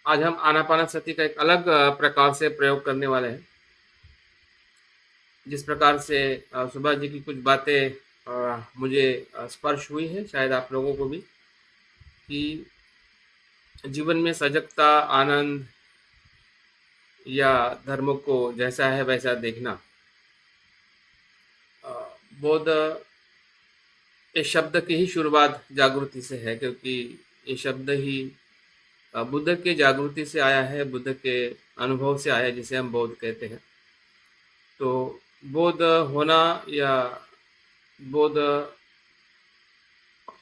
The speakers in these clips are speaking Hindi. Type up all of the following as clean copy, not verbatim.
आज हम आनापानसति का एक अलग प्रकार से प्रयोग करने वाले हैं। जिस प्रकार से सुभाष जी की कुछ बातें मुझे स्पर्श हुई है, शायद आप लोगों को भी, कि जीवन में सजगता, आनंद या धर्म को जैसा है वैसा देखना। बोध ये शब्द की ही शुरुआत जागृति से है, क्योंकि ये शब्द ही बुद्ध के जागृति से आया है, बुद्ध के अनुभव से आया है, जिसे हम बोध कहते हैं। तो बोध होना या बोध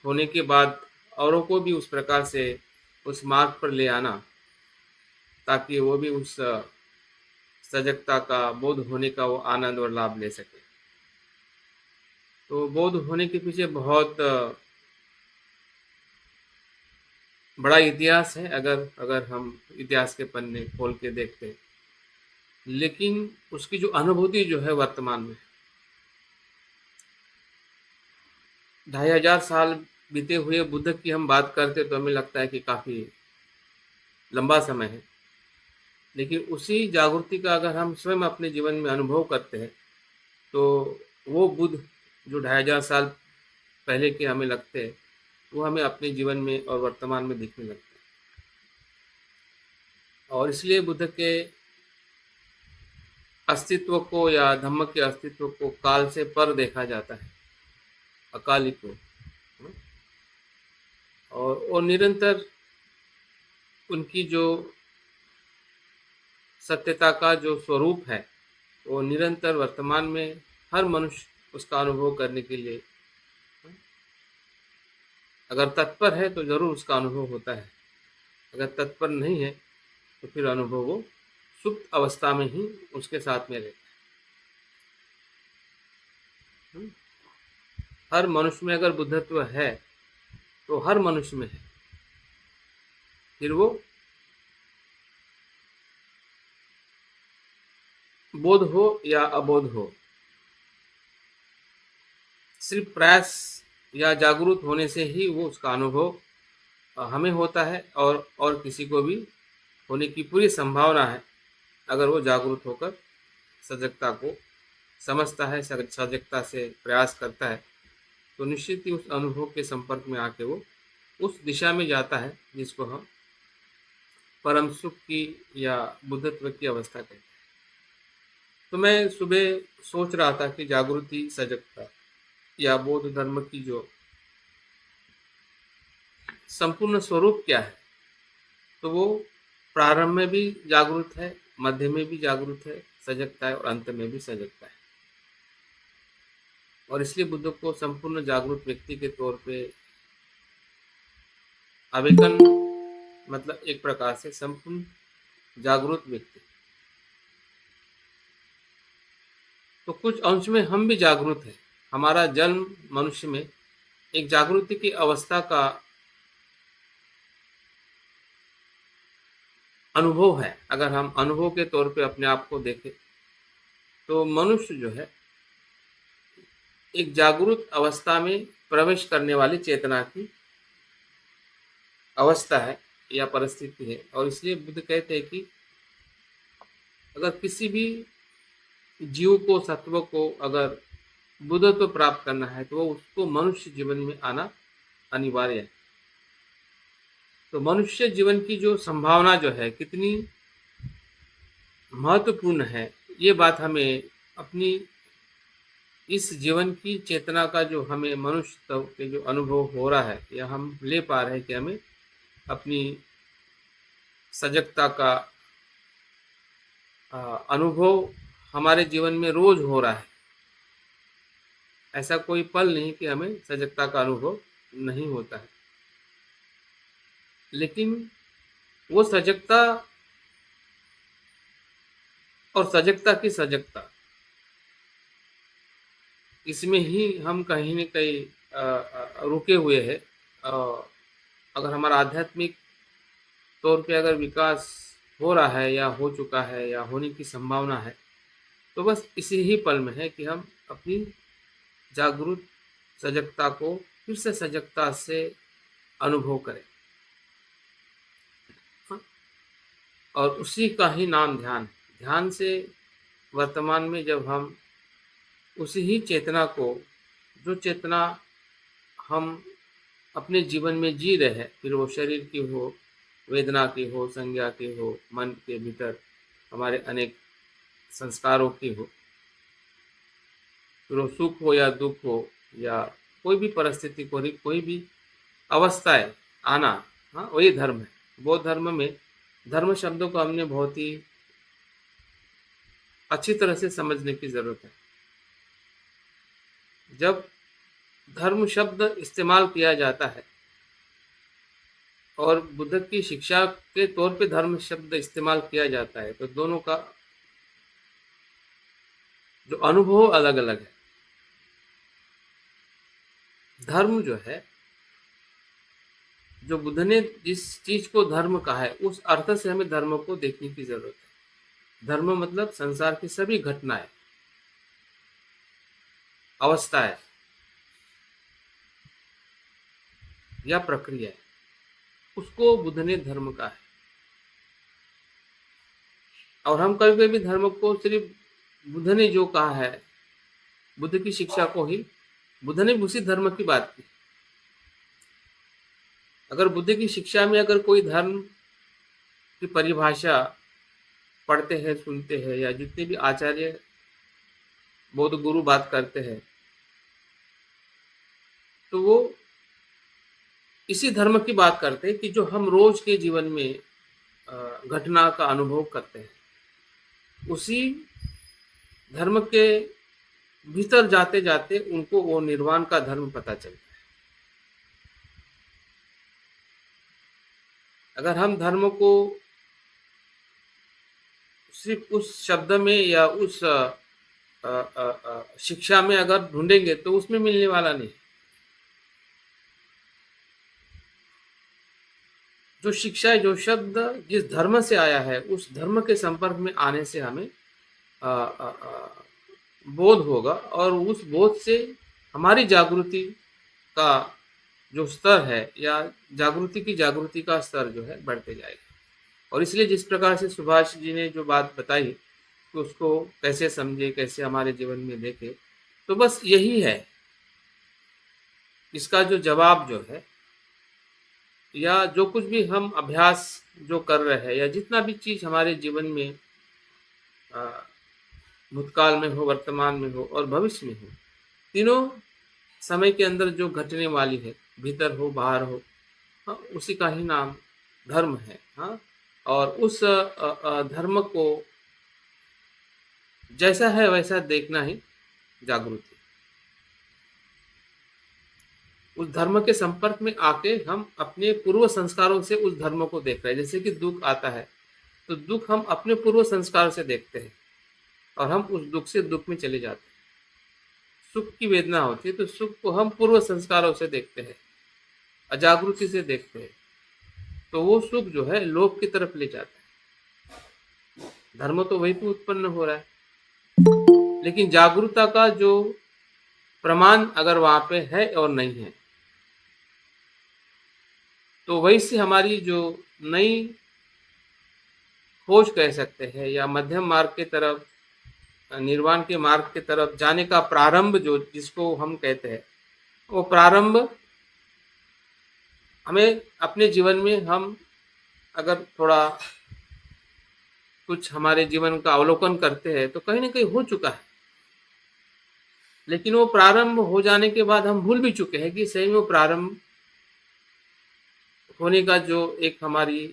होने के बाद औरों को भी उस प्रकार से उस मार्ग पर ले आना, ताकि वो भी उस सजगता का, बोध होने का वो आनंद और लाभ ले सके। तो बोध होने के पीछे बहुत बड़ा इतिहास है, अगर अगर हम इतिहास के पन्ने खोल के देखते हैं। लेकिन उसकी जो अनुभूति जो है वर्तमान में, 2500 साल बीते हुए बुद्ध की हम बात करते तो हमें लगता है कि काफ़ी लंबा समय है। लेकिन उसी जागृति का अगर हम स्वयं अपने जीवन में अनुभव करते हैं, तो वो बुद्ध जो 2500 साल पहले के हमें लगते हैं, वो हमें अपने जीवन में और वर्तमान में दिखने लगते हैं। और इसलिए बुद्ध के अस्तित्व को या धम्म के अस्तित्व को काल से पर देखा जाता है, अकाली को। और वो निरंतर उनकी जो सत्यता का जो स्वरूप है, वो निरंतर वर्तमान में हर मनुष्य उसका अनुभव करने के लिए अगर तत्पर है तो जरूर उसका अनुभव होता है। अगर तत्पर नहीं है तो फिर अनुभव वो सुप्त अवस्था में ही उसके साथ में रहता है। हर मनुष्य में अगर बुद्धत्व है तो हर मनुष्य में है, फिर वो बोध हो या अबोध हो, सिर्फ प्रयास या जागरूक होने से ही वो उसका अनुभव हमें होता है, और किसी को भी होने की पूरी संभावना है, अगर वो जागरूक होकर सजगता को समझता है, सजगता से प्रयास करता है, तो निश्चित ही उस अनुभव के संपर्क में आके वो उस दिशा में जाता है जिसको हम परम सुख की या बुद्धत्व की अवस्था कहते हैं। तो मैं सुबह सोच रहा था कि जागृति, सजगता या बौद्ध धर्म की जो संपूर्ण स्वरूप क्या है, तो वो प्रारंभ में भी जागरूक है, मध्य में भी जागरूक है, सजगता है, और अंत में भी सजगता है। और इसलिए बुद्ध को संपूर्ण जागरूक व्यक्ति के तौर पे अवेकन, मतलब एक प्रकार से संपूर्ण जागरूक व्यक्ति। तो कुछ अंश में हम भी जागरूक हैं। हमारा जन्म मनुष्य में एक जागृति की अवस्था का अनुभव है। अगर हम अनुभव के तौर पे अपने आप को देखें, तो मनुष्य जो है एक जागरूक अवस्था में प्रवेश करने वाली चेतना की अवस्था है या परिस्थिति है। और इसलिए बुद्ध कहते हैं कि अगर किसी भी जीव को, सत्व को अगर बुद्धत्व प्राप्त करना है, तो वो उसको मनुष्य जीवन में आना अनिवार्य है। तो मनुष्य जीवन की जो संभावना जो है कितनी महत्वपूर्ण है, ये बात हमें अपनी इस जीवन की चेतना का जो हमें मनुष्य के जो अनुभव हो रहा है, या हम ले पा रहे हैं कि हमें अपनी सजगता का अनुभव हमारे जीवन में रोज हो रहा है। ऐसा कोई पल नहीं कि हमें सजगता का अनुभव नहीं होता है। लेकिन वो सजगता और सजगता की सजगता, इसमें ही हम कहीं न कहीं रुके हुए हैं। अगर हमारा आध्यात्मिक तौर पे अगर विकास हो रहा है या हो चुका है या होने की संभावना है, तो बस इसी ही पल में है कि हम अपनी जागरूक सजगता को फिर से सजगता से अनुभव करें। हाँ, और उसी का ही नाम ध्यान है। ध्यान से वर्तमान में जब हम उसी ही चेतना को, जो चेतना हम अपने जीवन में जी रहे हैं, फिर वो शरीर की हो, वेदना की हो, संज्ञा की हो, मन के भीतर हमारे अनेक संस्कारों की हो, फिर वो सुख हो या दुख हो, या कोई भी परिस्थिति, कोई भी अवस्थाएं आना, हाँ वही धर्म है। बौद्ध धर्म में धर्म शब्दों को हमने बहुत ही अच्छी तरह से समझने की जरूरत है। जब धर्म शब्द इस्तेमाल किया जाता है और बुद्ध की शिक्षा के तौर पे धर्म शब्द इस्तेमाल किया जाता है, तो दोनों का जो अनुभव अलग अलग है। धर्म जो है, जो बुद्ध ने जिस चीज को धर्म कहा है, उस अर्थ से हमें धर्म को देखने की जरूरत है। धर्म मतलब संसार की सभी घटनाएं, अवस्थाएं या प्रक्रियाएं, उसको बुद्ध ने धर्म कहा है। और हम कभी कभी धर्म को सिर्फ बुद्ध ने जो कहा है, बुद्ध की शिक्षा को ही, बुद्ध ने उसी धर्म की बात की। अगर बुद्ध की शिक्षा में अगर कोई धर्म की परिभाषा पढ़ते हैं, सुनते हैं, या जितने भी आचार्य बौद्ध गुरु बात करते हैं, तो वो इसी धर्म की बात करते हैं कि जो हम रोज के जीवन में घटना का अनुभव करते हैं, उसी धर्म के भीतर जाते जाते उनको वो निर्वाण का धर्म पता चलता है। अगर हम धर्म को सिर्फ उस शब्द में या उस शिक्षा में अगर ढूंढेंगे तो उसमें मिलने वाला नहीं। जो शिक्षा है, जो शब्द जिस धर्म से आया है, उस धर्म के संपर्क में आने से हमें बोध होगा, और उस बोध से हमारी जागृति का जो स्तर है, या जागृति का स्तर जो है बढ़ते जाएगा। और इसलिए जिस प्रकार से सुभाष जी ने जो बात बताई कि उसको कैसे समझे, कैसे हमारे जीवन में देखे, तो बस यही है इसका जो जवाब जो है, या जो कुछ भी हम अभ्यास जो कर रहे हैं, या जितना भी चीज हमारे जीवन में भूतकाल में हो, वर्तमान में हो और भविष्य में हो, तीनों समय के अंदर जो घटने वाली है, भीतर हो बाहर हो, हाँ, उसी का ही नाम धर्म है। हाँ, और उस धर्म को जैसा है वैसा देखना ही जागृति। उस धर्म के संपर्क में आके हम अपने पूर्व संस्कारों से उस धर्म को देख रहे हैं। जैसे कि दुख आता है, तो दुख हम अपने पूर्व संस्कार से देखते हैं और हम उस दुख से दुख में चले जाते हैं। सुख की वेदना होती है तो सुख को हम पूर्व संस्कारों से देखते हैं, अजागृति से देखते हैं, तो वो सुख जो है लोभ की तरफ ले जाता है। धर्म तो वही पे उत्पन्न हो रहा है, लेकिन जागरूकता का जो प्रमाण अगर वहां पे है और नहीं है, तो वही से हमारी जो नई खोज कह सकते हैं, या मध्यम मार्ग के तरफ, निर्वाण के मार्ग के तरफ जाने का प्रारंभ जो जिसको हम कहते हैं, वो प्रारंभ हमें अपने जीवन में हम अगर थोड़ा कुछ हमारे जीवन का अवलोकन करते हैं तो कहीं ना कहीं हो चुका है। लेकिन वो प्रारंभ हो जाने के बाद हम भूल भी चुके हैं कि सही में वो प्रारंभ होने का जो एक हमारी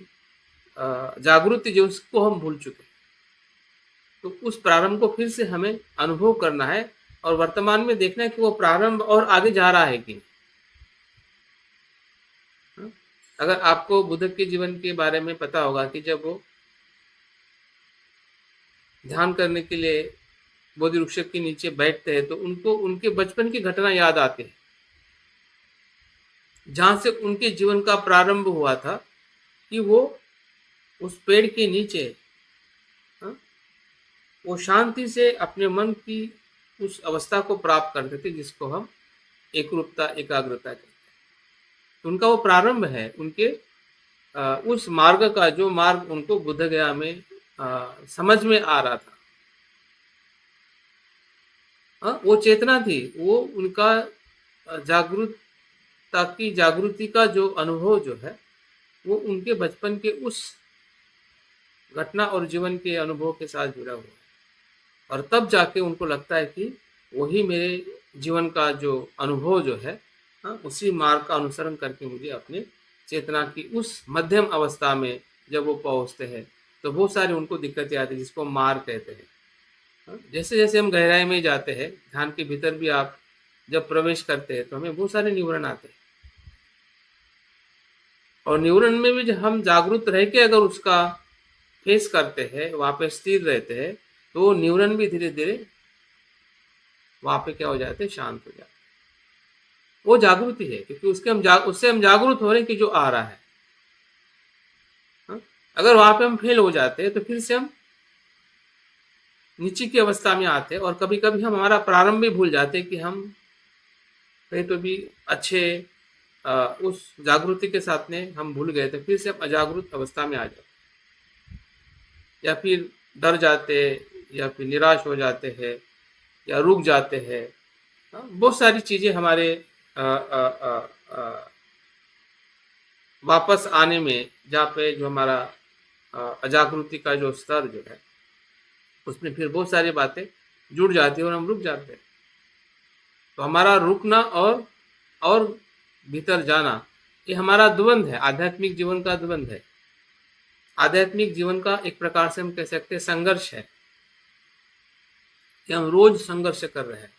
जागृति जो उसको हम भूल चुके हैं। तो उस प्रारंभ को फिर से हमें अनुभव करना है और वर्तमान में देखना है कि वो प्रारंभ और आगे जा रहा है कि नहीं। अगर आपको बुद्ध के जीवन के बारे में पता होगा कि जब वो ध्यान करने के लिए बोधि वृक्ष के नीचे बैठते हैं तो उनको उनके बचपन की घटना याद आती है, जहां से उनके जीवन का प्रारंभ हुआ था कि वो उस पेड़ के नीचे वो शांति से अपने मन की उस अवस्था को प्राप्त करते थे जिसको हम एकरूपता, एकाग्रता कहते हैं। तो उनका वो प्रारंभ है उनके उस मार्ग का जो मार्ग उनको बुद्ध गया में समझ में आ रहा था, वो चेतना थी, वो उनका जागरूकता की जागृति का जो अनुभव जो है, वो उनके बचपन के उस घटना और जीवन के अनुभव के साथ जुड़ा हुआ है। और तब जाके उनको लगता है कि वही मेरे जीवन का जो अनुभव जो है, उसी मार्ग का अनुसरण करके मुझे अपने चेतना की उस मध्यम अवस्था में जब वो पहुंचते हैं, तो बहुत सारी उनको दिक्कतें आती है, जिसको मार्ग कहते हैं। जैसे जैसे हम गहराई में जाते हैं, ध्यान के भीतर भी आप जब प्रवेश करते हैं, तो हमें बहुत सारे न्यूरन आते हैं, और न्यूरन में भी जब हम जागरूक रह के अगर उसका फेस करते हैं, वहाँ पे स्थिर रहते हैं, तो वो न्यूरन भी धीरे धीरे वहाँ पे क्या हो जाते हैं, शांत हो जाते हैं। वो जागृति है, क्योंकि उससे हम जागरूक हो रहे हैं कि जो आ रहा है। अगर वहाँ पे हम फेल हो जाते हैं, तो फिर से हम नीचे की अवस्था में आते हैं, और कभी कभी हम हमारा प्रारंभ भी भूल जाते हैं कि हम कहीं तो भी अच्छे उस जागृति के साथ में हम भूल गए थे, फिर से हम अजागरूक अवस्था में आ जाते, या फिर डर जाते, या फिर निराश हो जाते हैं, या रुक जाते हैं। बहुत सारी चीज़ें हमारे वापस आने में, जहाँ पे जो हमारा अजागृति का जो स्तर जो है, उसमें फिर बहुत सारी बातें जुड़ जाती है और हम रुक जाते हैं। तो हमारा रुकना और भीतर जाना, ये हमारा द्वंद है, आध्यात्मिक जीवन का द्वंद है। आध्यात्मिक जीवन का एक प्रकार से हम कह सकते हैं संघर्ष है, कि हम रोज संघर्ष कर रहे हैं।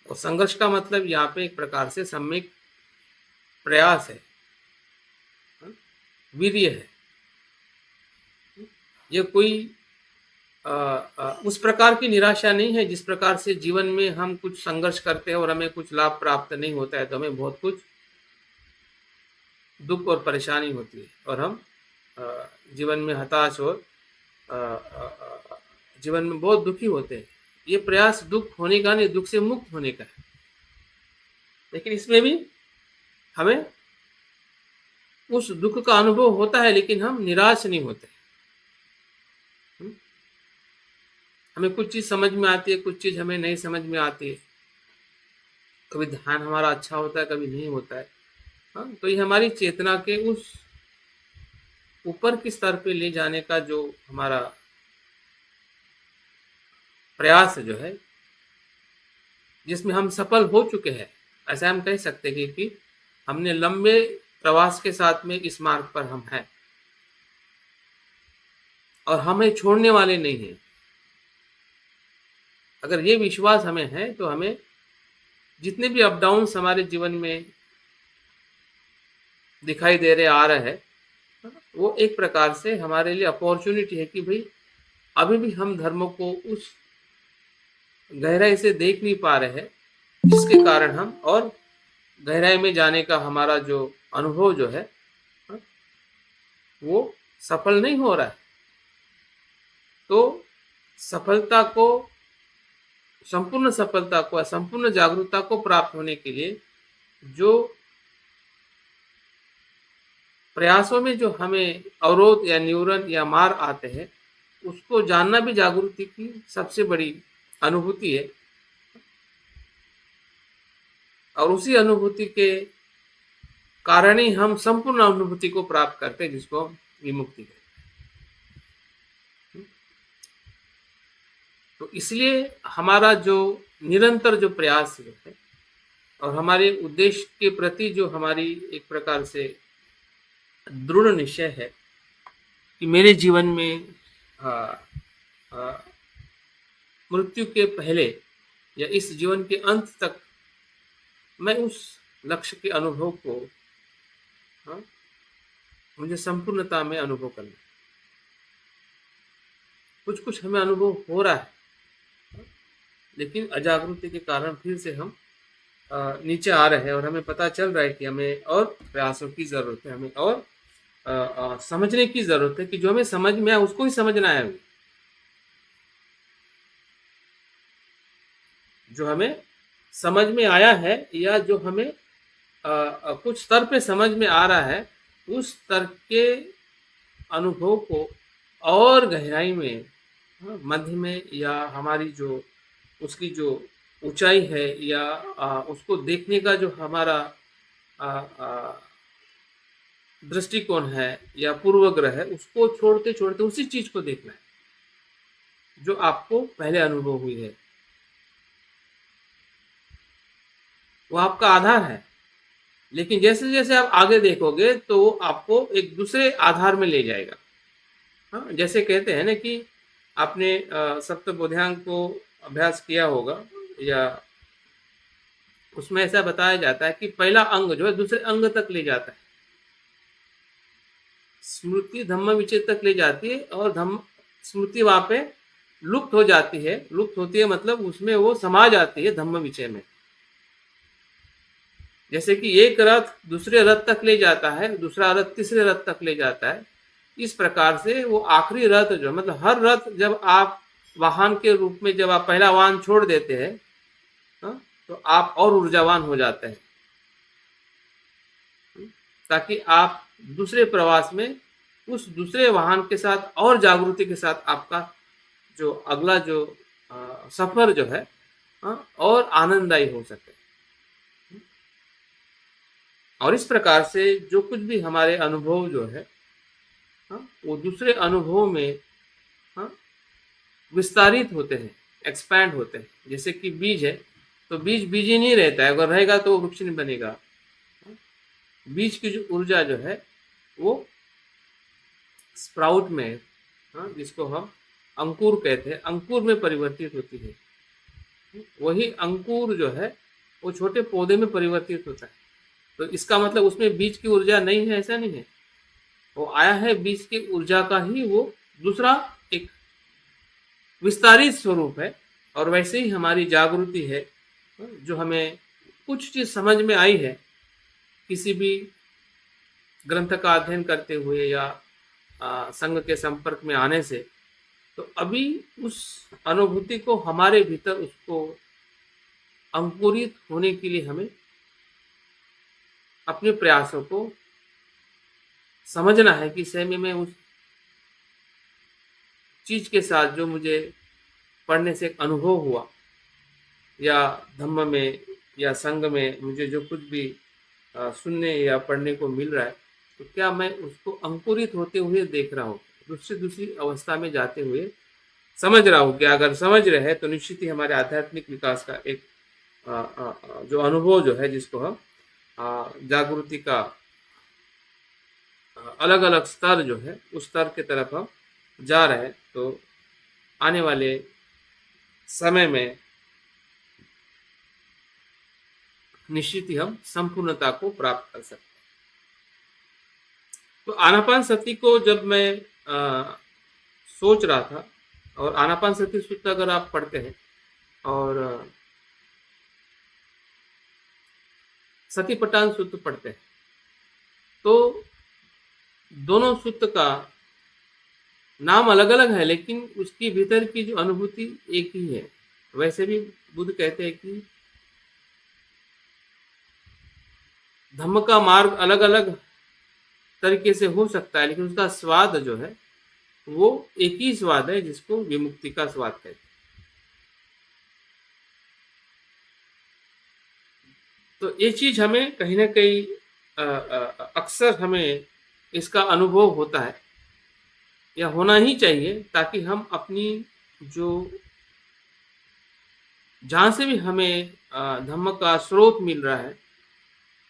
और संघर्ष का मतलब यहाँ पे एक प्रकार से सम्यक प्रयास है, वीर्य है। ये कोई उस प्रकार की निराशा नहीं है जिस प्रकार से जीवन में हम कुछ संघर्ष करते हैं और हमें कुछ लाभ प्राप्त नहीं होता है, तो हमें बहुत कुछ दुख और परेशानी होती है, और हम जीवन में हताश और जीवन में बहुत दुखी होते हैं। ये प्रयास दुख होने का नहीं, दुख से मुक्त होने का है। लेकिन इसमें भी हमें उस दुख का अनुभव होता है, लेकिन हम निराश नहीं होते। हमें कुछ चीज़ समझ में आती है, कुछ चीज़ हमें नहीं समझ में आती है। कभी ध्यान हमारा अच्छा होता है, कभी नहीं होता है। तो ये हमारी चेतना के उस ऊपर के स्तर पे ले जाने का जो हमारा प्रयास जो है, जिसमें हम सफल हो चुके हैं, ऐसा हम कह सकते हैं कि हमने लंबे प्रवास के साथ में इस मार्ग पर हम हैं, और हमें छोड़ने वाले नहीं हैं। अगर ये विश्वास हमें है, तो हमें जितने भी अप डाउन्स हमारे जीवन में दिखाई दे रहे, आ रहे हैं, वो एक प्रकार से हमारे लिए अपॉर्चुनिटी है कि भाई अभी भी हम धर्म को उस गहराई से देख नहीं पा रहे हैं, जिसके कारण हम और गहराई में जाने का हमारा जो अनुभव जो है, वो सफल नहीं हो रहा है। तो सफलता को, संपूर्ण सफलता को, संपूर्ण जागरूकता को प्राप्त होने के लिए जो प्रयासों में जो हमें अवरोध या न्यूरन या मार आते हैं, उसको जानना भी जागृति की सबसे बड़ी अनुभूति है। और उसी अनुभूति के कारण ही हम संपूर्ण अनुभूति को प्राप्त करते हैं, जिसको विमुक्ति कहते हैं। तो इसलिए हमारा जो निरंतर जो प्रयास है, और हमारे उद्देश्य के प्रति जो हमारी एक प्रकार से दृढ़ निश्चय है कि मेरे जीवन में मृत्यु के पहले या इस जीवन के अंत तक मैं उस लक्ष्य के अनुभव को मुझे संपूर्णता में अनुभव करना। कुछ कुछ हमें अनुभव हो रहा है, लेकिन अजागृति के कारण फिर से हम नीचे आ रहे हैं, और हमें पता चल रहा है कि हमें और प्रयासों की ज़रूरत है, हमें और समझने की ज़रूरत है कि जो हमें समझ में आया उसको ही समझना है। जो हमें समझ में आया है, या जो हमें कुछ स्तर पे समझ में आ रहा है, उस स्तर के अनुभव को और गहराई में, मध्य में, या हमारी जो उसकी जो ऊंचाई है, या उसको देखने का जो हमारा आ, आ, दृष्टिकोण है या पूर्वग्रह है, उसको छोड़ते छोड़ते उसी चीज को देखना है जो आपको पहले अनुभव हुई है। वो आपका आधार है, लेकिन जैसे जैसे आप आगे देखोगे तो वो आपको एक दूसरे आधार में ले जाएगा। हाँ, जैसे कहते हैं ना कि आपने सप्तबोधियांक को अभ्यास किया होगा, या उसमें ऐसा बताया जाता है कि पहला अंग जो है दूसरे अंग तक ले जाता है। स्मृति धम्म विचय तक ले जाती है, और धम्म स्मृति वहां पे लुप्त हो जाती है। लुप्त होती है मतलब उसमें वो समा जाती है धम्म विचय में। जैसे कि एक रथ दूसरे रथ तक ले जाता है, दूसरा रथ तीसरे रथ तक ले जाता है, इस प्रकार से वो आखिरी रथ जो, मतलब हर रथ जब आप वाहन के रूप में जब आप पहला वाहन छोड़ देते हैं, तो आप और ऊर्जावान हो जाते हैं, ताकि आप दूसरे प्रवास में उस दूसरे वाहन के साथ और जागृति के साथ आपका जो अगला जो सफर जो है और आनंददायी हो सके। और इस प्रकार से जो कुछ भी हमारे अनुभव जो है वो दूसरे अनुभव में विस्तारित होते हैं, एक्सपैंड होते हैं। जैसे कि बीज है, तो बीज बीज ही नहीं रहता है, अगर रहेगा तो वृक्ष नहीं बनेगा। बीज की जो ऊर्जा जो है वो स्प्राउट में, जिसको हम अंकुर कहते हैं, अंकुर में परिवर्तित होती है। वही अंकुर जो है वो छोटे पौधे में परिवर्तित होता है। तो इसका मतलब उसमें बीज की ऊर्जा नहीं है, ऐसा नहीं है। वो आया है बीज की ऊर्जा का ही वो दूसरा एक विस्तारित स्वरूप है। और वैसे ही हमारी जागृति है, जो हमें कुछ चीज समझ में आई है किसी भी ग्रंथ का अध्ययन करते हुए या संघ के संपर्क में आने से, तो अभी उस अनुभूति को हमारे भीतर उसको अंकुरित होने के लिए हमें अपने प्रयासों को समझना है कि सही में उस चीज के साथ जो मुझे पढ़ने से एक अनुभव हुआ, या धम्म में या संघ में मुझे जो कुछ भी सुनने या पढ़ने को मिल रहा है, तो क्या मैं उसको अंकुरित होते हुए देख रहा हूँ, दूसरी अवस्था में जाते हुए समझ रहा हूँ। कि अगर समझ रहे हैं तो निश्चित ही हमारे आध्यात्मिक विकास का एक जो अनुभव जो है, जिसको हम जागृति का अलग अलग स्तर जो है, उस स्तर के तरफ हम जा रहे हैं, तो आने वाले समय में निश्चित ही हम संपूर्णता को प्राप्त कर सकते हैं। तो आनापान सती को जब मैं सोच रहा था, और आनापान सती सूत्र अगर आप पढ़ते हैं और सतीपटान सूत्र पढ़ते हैं, तो दोनों सूत्र का नाम अलग अलग है, लेकिन उसकी भीतर की जो अनुभूति एक ही है। वैसे भी बुद्ध कहते हैं कि धम्म का मार्ग अलग अलग तरीके से हो सकता है, लेकिन उसका स्वाद जो है वो एक ही स्वाद है, जिसको विमुक्ति का स्वाद कहते हैं। तो ये चीज हमें कहीं ना कहीं अक्सर हमें इसका अनुभव होता है, या होना ही चाहिए, ताकि हम अपनी जो जहां से भी हमें धम्म का स्रोत मिल रहा है,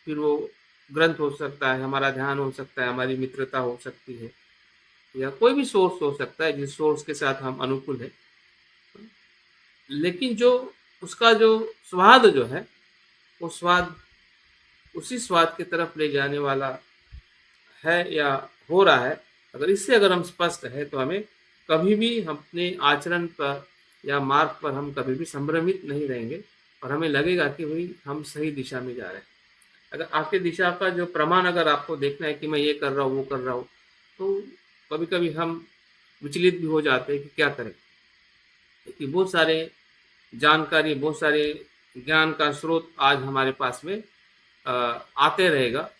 फिर वो ग्रंथ हो सकता है, हमारा ध्यान हो सकता है, हमारी मित्रता हो सकती है, या कोई भी सोर्स हो सकता है जिस सोर्स के साथ हम अनुकूल है, लेकिन जो उसका जो स्वाद जो है, वो स्वाद उसी स्वाद की तरफ ले जाने वाला है या हो रहा है। अगर हम स्पष्ट है, तो हमें कभी भी अपने आचरण पर या मार्ग पर हम कभी भी संभ्रमित नहीं रहेंगे, और हमें लगेगा कि भाई हम सही दिशा में जा रहे हैं। अगर आपकी दिशा का जो प्रमाण अगर आपको देखना है कि मैं ये कर रहा हूँ, वो कर रहा हूँ, तो कभी कभी हम विचलित भी हो जाते हैं कि क्या करें, क्योंकि बहुत सारे जानकारी, बहुत सारे ज्ञान का स्रोत आज हमारे पास में आते रहेगा,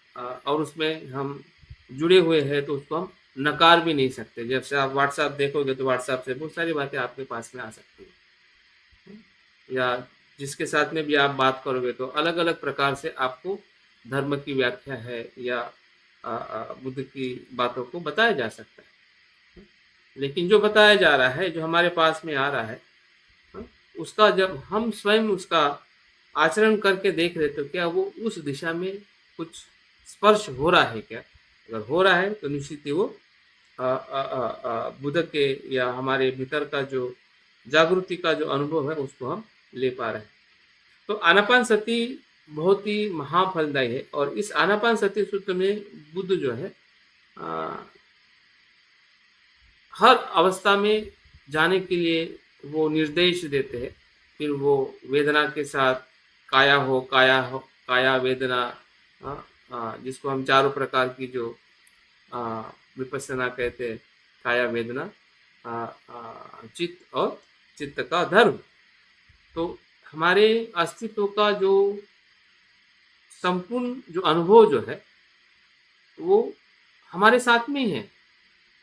और उसमें हम जुड़े हुए हैं, तो उसको हम नकार भी नहीं सकते। जब से आप व्हाट्सएप देखोगे तो व्हाट्सएप से बहुत सारी बातें आपके पास में आ सकती हैं, या जिसके साथ में भी आप बात करोगे तो अलग अलग प्रकार से आपको धर्म की व्याख्या है या बुद्ध की बातों को बताया जा सकता है। लेकिन जो बताया जा रहा है, जो हमारे पास में आ रहा है, उसका जब हम स्वयं उसका आचरण करके देख रहे तो क्या वो उस दिशा में कुछ स्पर्श हो रहा है क्या? अगर हो रहा है तो निश्चित ही वो बुद्ध के या हमारे भीतर का जो जागृति का जो अनुभव है उसको हम ले पा रहे हैं। तो आनापान सती बहुत ही महाफलदायी है, और इस आनापान सती सूत्र में बुद्ध जो है हर अवस्था में जाने के लिए वो निर्देश देते हैं। फिर वो वेदना के साथ काया वेदना, जिसको हम चारों प्रकार की जो विपස්සना कहते हैं, काया वेदना, चित्त और चित्त का धर्म। तो हमारे अस्तित्व का जो संपूर्ण जो अनुभव जो है वो हमारे साथ में ही है,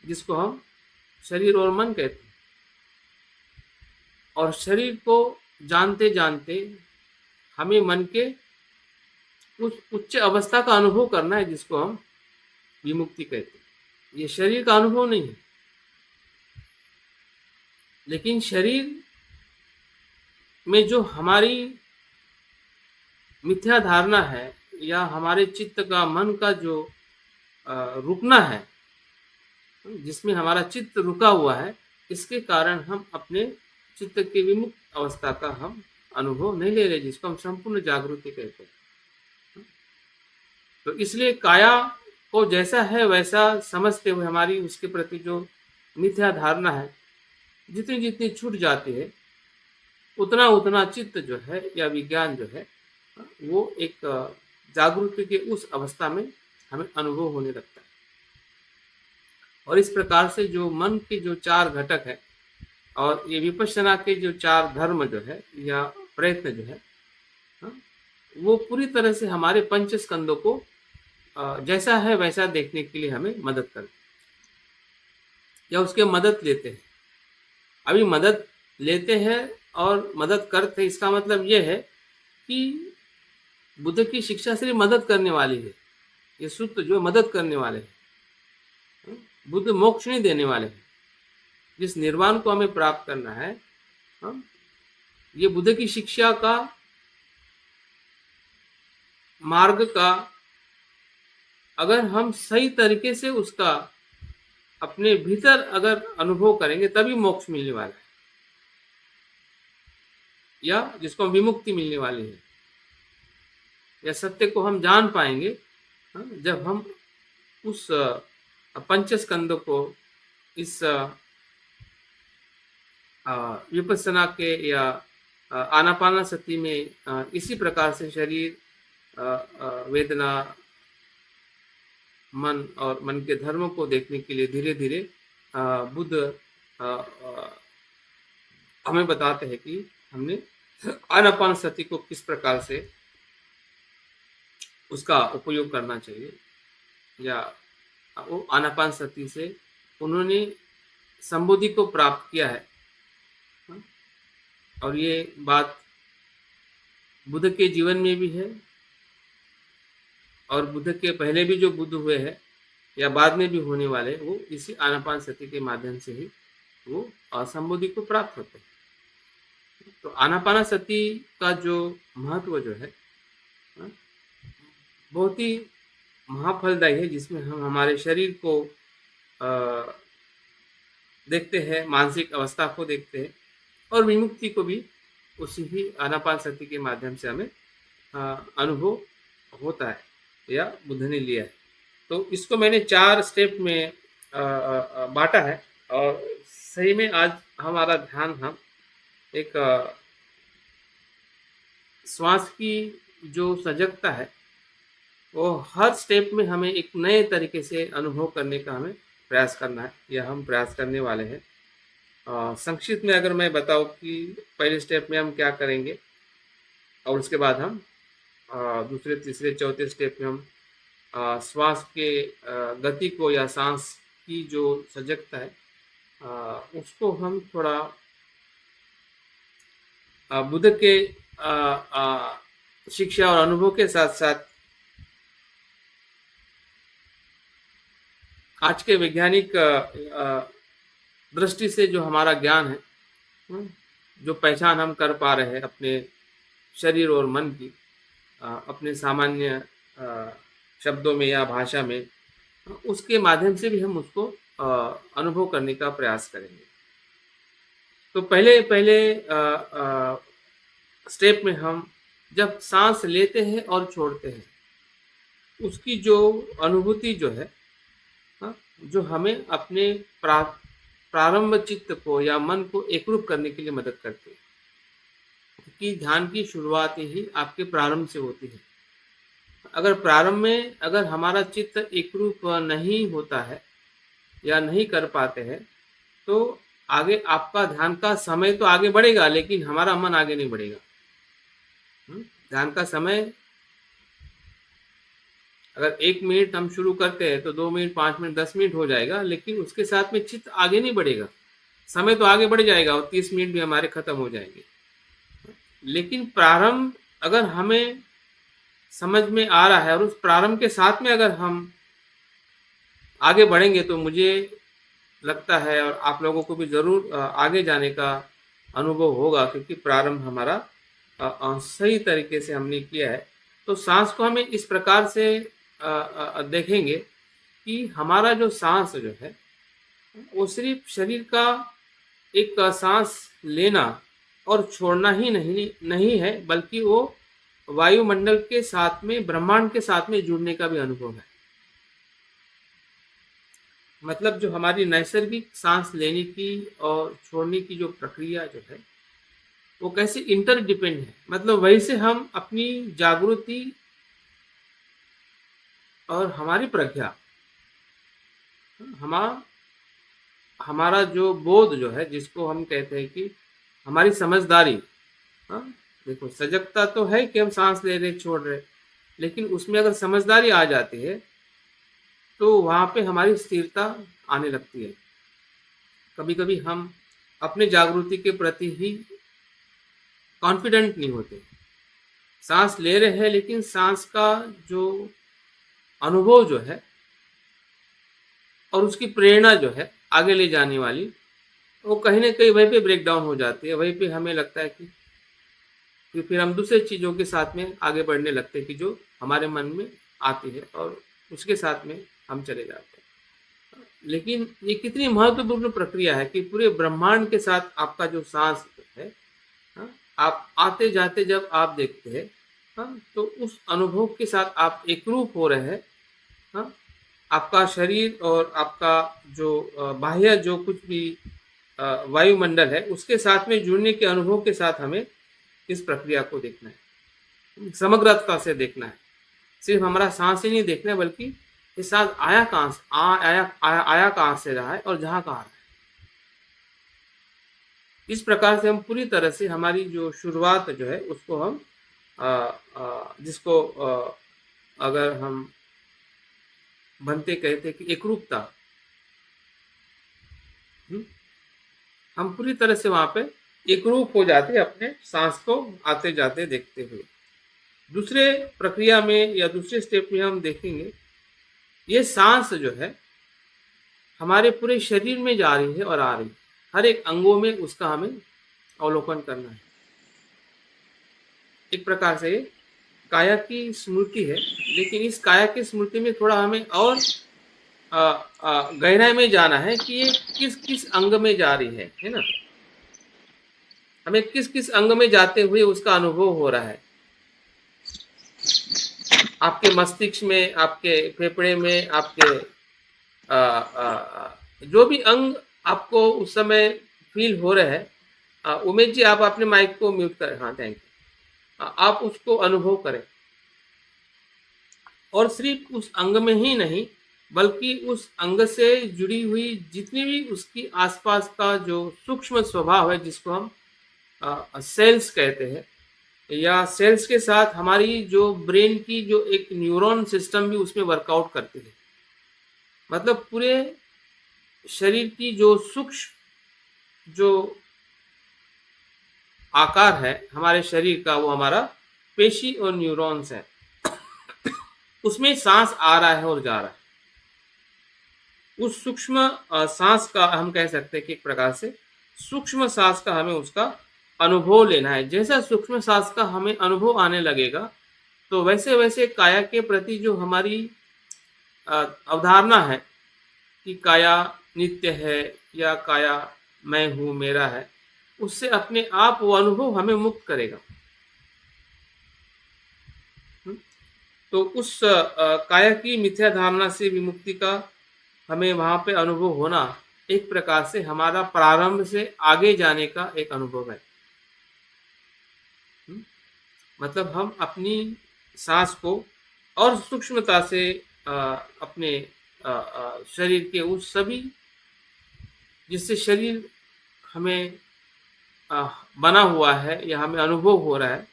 जिसको हम शरीर और मन कहते हैं। और शरीर को जानते जानते हमें मन के उस उच्च अवस्था का अनुभव करना है, जिसको हम विमुक्ति कहते हैं। ये शरीर का अनुभव नहीं है, लेकिन शरीर में जो हमारी मिथ्या धारणा है या हमारे चित्त का, मन का जो रुकना है, जिसमें हमारा चित्त रुका हुआ है, इसके कारण हम अपने चित्त के विमुक्त अवस्था का हम अनुभव नहीं ले रहे, जिसको हम संपूर्ण जागृति कहते हैं। तो इसलिए काया को जैसा है वैसा समझते हुए हमारी उसके प्रति जो मिथ्या धारणा है जितनी जितनी छूट जाती है, उतना उतना चित्त जो है या विज्ञान जो है वो एक जागृति के उस अवस्था में हमें अनुभव होने लगता है। और इस प्रकार से जो मन के जो चार घटक है और ये विपश्यना के जो चार धर्म जो है या प्रयत्न जो है, वो पूरी तरह से हमारे पंच स्कंदों को जैसा है वैसा देखने के लिए हमें मदद करते हैं या उसके मदद लेते हैं। अभी मदद लेते हैं और मदद करते हैं, इसका मतलब ये है कि बुद्ध की शिक्षा सिर्फ मदद करने वाली है। ये सूत्र जो मदद करने वाले हैं, बुद्ध मोक्ष नहीं देने वाले हैं। जिस निर्वाण को हमें प्राप्त करना है, ये बुद्ध की शिक्षा का मार्ग का अगर हम सही तरीके से उसका अपने भीतर अगर अनुभव करेंगे तभी मोक्ष मिलने वाला है, या जिसको विमुक्ति मिलने वाली है, या सत्य को हम जान पाएंगे जब हम उस पंचस्कंद को इस विपස්සना के या आनापानसति में इसी प्रकार से शरीर, वेदना, मन और मन के धर्मों को देखने के लिए धीरे धीरे बुद्ध हमें बताते हैं कि हमने आनापानसति को किस प्रकार से उसका उपयोग करना चाहिए, या वो आनापानसति से उन्होंने संबोधि को प्राप्त किया है। और ये बात बुद्ध के जीवन में भी है, और बुद्ध के पहले भी जो बुद्ध हुए हैं या बाद में भी होने वाले, वो इसी आनापानसति के माध्यम से ही वो संबोधि को प्राप्त होते हैं। तो आनापानसति का जो महत्व जो है बहुत ही महाफलदायी है, जिसमें हम हमारे शरीर को देखते हैं, मानसिक अवस्था को देखते हैं, और विमुक्ति को भी उसी ही आनापानसति के माध्यम से हमें अनुभव होता है या बुद्ध ने लिया है। तो इसको मैंने 4 स्टेप में बांटा है, और सही में आज हमारा ध्यान हम एक श्वास की जो सजगता है वो हर स्टेप में हमें एक नए तरीके से अनुभव करने का हमें प्रयास करना है, या हम प्रयास करने वाले हैं। संक्षिप्त में अगर मैं बताऊं कि पहले स्टेप में हम क्या करेंगे, और उसके बाद हम दूसरे, तीसरे, चौथे स्टेप में हम श्वास के गति को या सांस की जो सजगता है उसको हम थोड़ा बुद्ध के शिक्षा और अनुभव के साथ साथ आज के वैज्ञानिक दृष्टि से जो हमारा ज्ञान है, जो पहचान हम कर पा रहे हैं अपने शरीर और मन की अपने सामान्य शब्दों में या भाषा में, उसके माध्यम से भी हम उसको अनुभव करने का प्रयास करेंगे। तो पहले पहले स्टेप में हम जब सांस लेते हैं और छोड़ते हैं, उसकी जो अनुभूति जो है, जो हमें अपने प्रारंभ चित्त को या मन को एकरूप करने के लिए मदद करती है, क्योंकि ध्यान की शुरुआत ही आपके प्रारंभ से होती है। अगर प्रारंभ में अगर हमारा चित्त एकरूप नहीं होता है या नहीं कर पाते हैं, तो आगे आपका ध्यान का समय तो आगे बढ़ेगा, लेकिन हमारा मन आगे नहीं बढ़ेगा। ध्यान का समय अगर 1 मिनट हम शुरू करते हैं तो 2 मिनट, 5 मिनट, 10 मिनट हो जाएगा, लेकिन उसके साथ में चित्त आगे नहीं बढ़ेगा। समय तो आगे बढ़ जाएगा और 30 मिनट भी हमारे खत्म हो जाएंगे, लेकिन प्रारंभ अगर हमें समझ में आ रहा है और उस प्रारंभ के साथ में अगर हम आगे बढ़ेंगे, तो मुझे लगता है और आप लोगों को भी ज़रूर आगे जाने का अनुभव होगा, क्योंकि प्रारंभ हमारा सही तरीके से हमने किया है। तो सांस को हमें इस प्रकार से देखेंगे कि हमारा जो सांस जो है वो सिर्फ शरीर का एक सांस लेना और छोड़ना ही नहीं है, बल्कि वो वायुमंडल के साथ में, ब्रह्मांड के साथ में जुड़ने का भी अनुभव है। मतलब जो हमारी नैसर्गिक सांस लेने की और छोड़ने की जो प्रक्रिया जो है वो कैसे इंटरडिपेंड है। मतलब वही से हम अपनी जागृति और हमारी प्रज्ञा, हमारा जो बोध जो है, जिसको हम कहते हैं कि हमारी समझदारी, देखो सजगता तो है कि हम सांस ले रहे छोड़ रहे, लेकिन उसमें अगर समझदारी आ जाती है तो वहाँ पे हमारी स्थिरता आने लगती है। कभी कभी हम अपने जागृति के प्रति ही कॉन्फिडेंट नहीं होते। सांस ले रहे हैं, लेकिन सांस का जो अनुभव जो है और उसकी प्रेरणा जो है आगे ले जाने वाली, वो कहीं ना कहीं वहीं पे ब्रेक डाउन हो जाती है। वहीं पे हमें लगता है कि फिर हम दूसरे चीज़ों के साथ में आगे बढ़ने लगते हैं कि जो हमारे मन में आती है और उसके साथ में हम चले जाते हैं। लेकिन ये कितनी महत्वपूर्ण प्रक्रिया है कि पूरे ब्रह्मांड के साथ आपका जो सांस है, आप आते जाते जब आप देखते हैं, तो उस अनुभव के साथ आप एकरूप हो रहे हैं। आपका शरीर और आपका जो बाह्य जो कुछ भी वायुमंडल है, उसके साथ में जुड़ने के अनुभव के साथ हमें इस प्रक्रिया को देखना है, समग्रता से देखना है। सिर्फ हमारा सांस ही नहीं देखना है, बल्कि ये सांस आया कहाँ से रहा है और जहाँ कहाँ रहा है। इस प्रकार से हम पूरी तरह से हमारी जो शुरुआत जो है उसको हम जिसको अगर हम बनते कहते कि एकरूपता, हम पूरी तरह से वहां पे एकरूप हो जाते हैं अपने सांस को आते जाते देखते हुए। दूसरे प्रक्रिया में या दूसरे स्टेप में हम देखेंगे ये सांस जो है हमारे पूरे शरीर में जा रही है और आ रही है, हर एक अंगों में उसका हमें अवलोकन करना है। एक प्रकार से काया की स्मृति है, लेकिन इस काया की स्मृति में थोड़ा हमें और गहराई में जाना है कि ये किस किस अंग में जा रही है ना। हमें किस किस अंग में जाते हुए उसका अनुभव हो रहा है। आपके मस्तिष्क में, आपके फेफड़े में, आपके जो भी अंग आपको उस समय फील हो रहे हैं, उमेश जी आप अपने माइक को म्यूट करें। हाँ, थैंक यू। आप उसको अनुभव करें और सिर्फ उस अंग में ही नहीं, बल्कि उस अंग से जुड़ी हुई जितनी भी उसकी आसपास का जो सूक्ष्म स्वभाव है, जिसको हम सेल्स कहते हैं, या सेल्स के साथ हमारी जो ब्रेन की जो एक न्यूरॉन सिस्टम भी उसमें वर्कआउट करती है। मतलब पूरे शरीर की जो सूक्ष्म जो आकार है हमारे शरीर का, वो हमारा पेशी और न्यूरॉन्स है, उसमें सांस आ रहा है और जा रहा है। उस सूक्ष्म सांस का हम कह सकते हैं कि एक प्रकार से सूक्ष्म सांस का हमें उसका अनुभव लेना है। जैसा सूक्ष्म सांस का हमें अनुभव आने लगेगा, तो वैसे वैसे काया के प्रति जो हमारी अवधारणा है कि काया नित्य है या काया मैं हूँ, मेरा है, उससे अपने आप वो अनुभव हमें मुक्त करेगा। तो उस काया की मिथ्या धारणा से विमुक्ति का हमें वहाँ पे अनुभव होना एक प्रकार से हमारा प्रारंभ से आगे जाने का एक अनुभव है। मतलब हम अपनी सांस को और सूक्ष्मता से अपने शरीर के उस सभी जिससे शरीर हमें बना हुआ है या हमें अनुभव हो रहा है,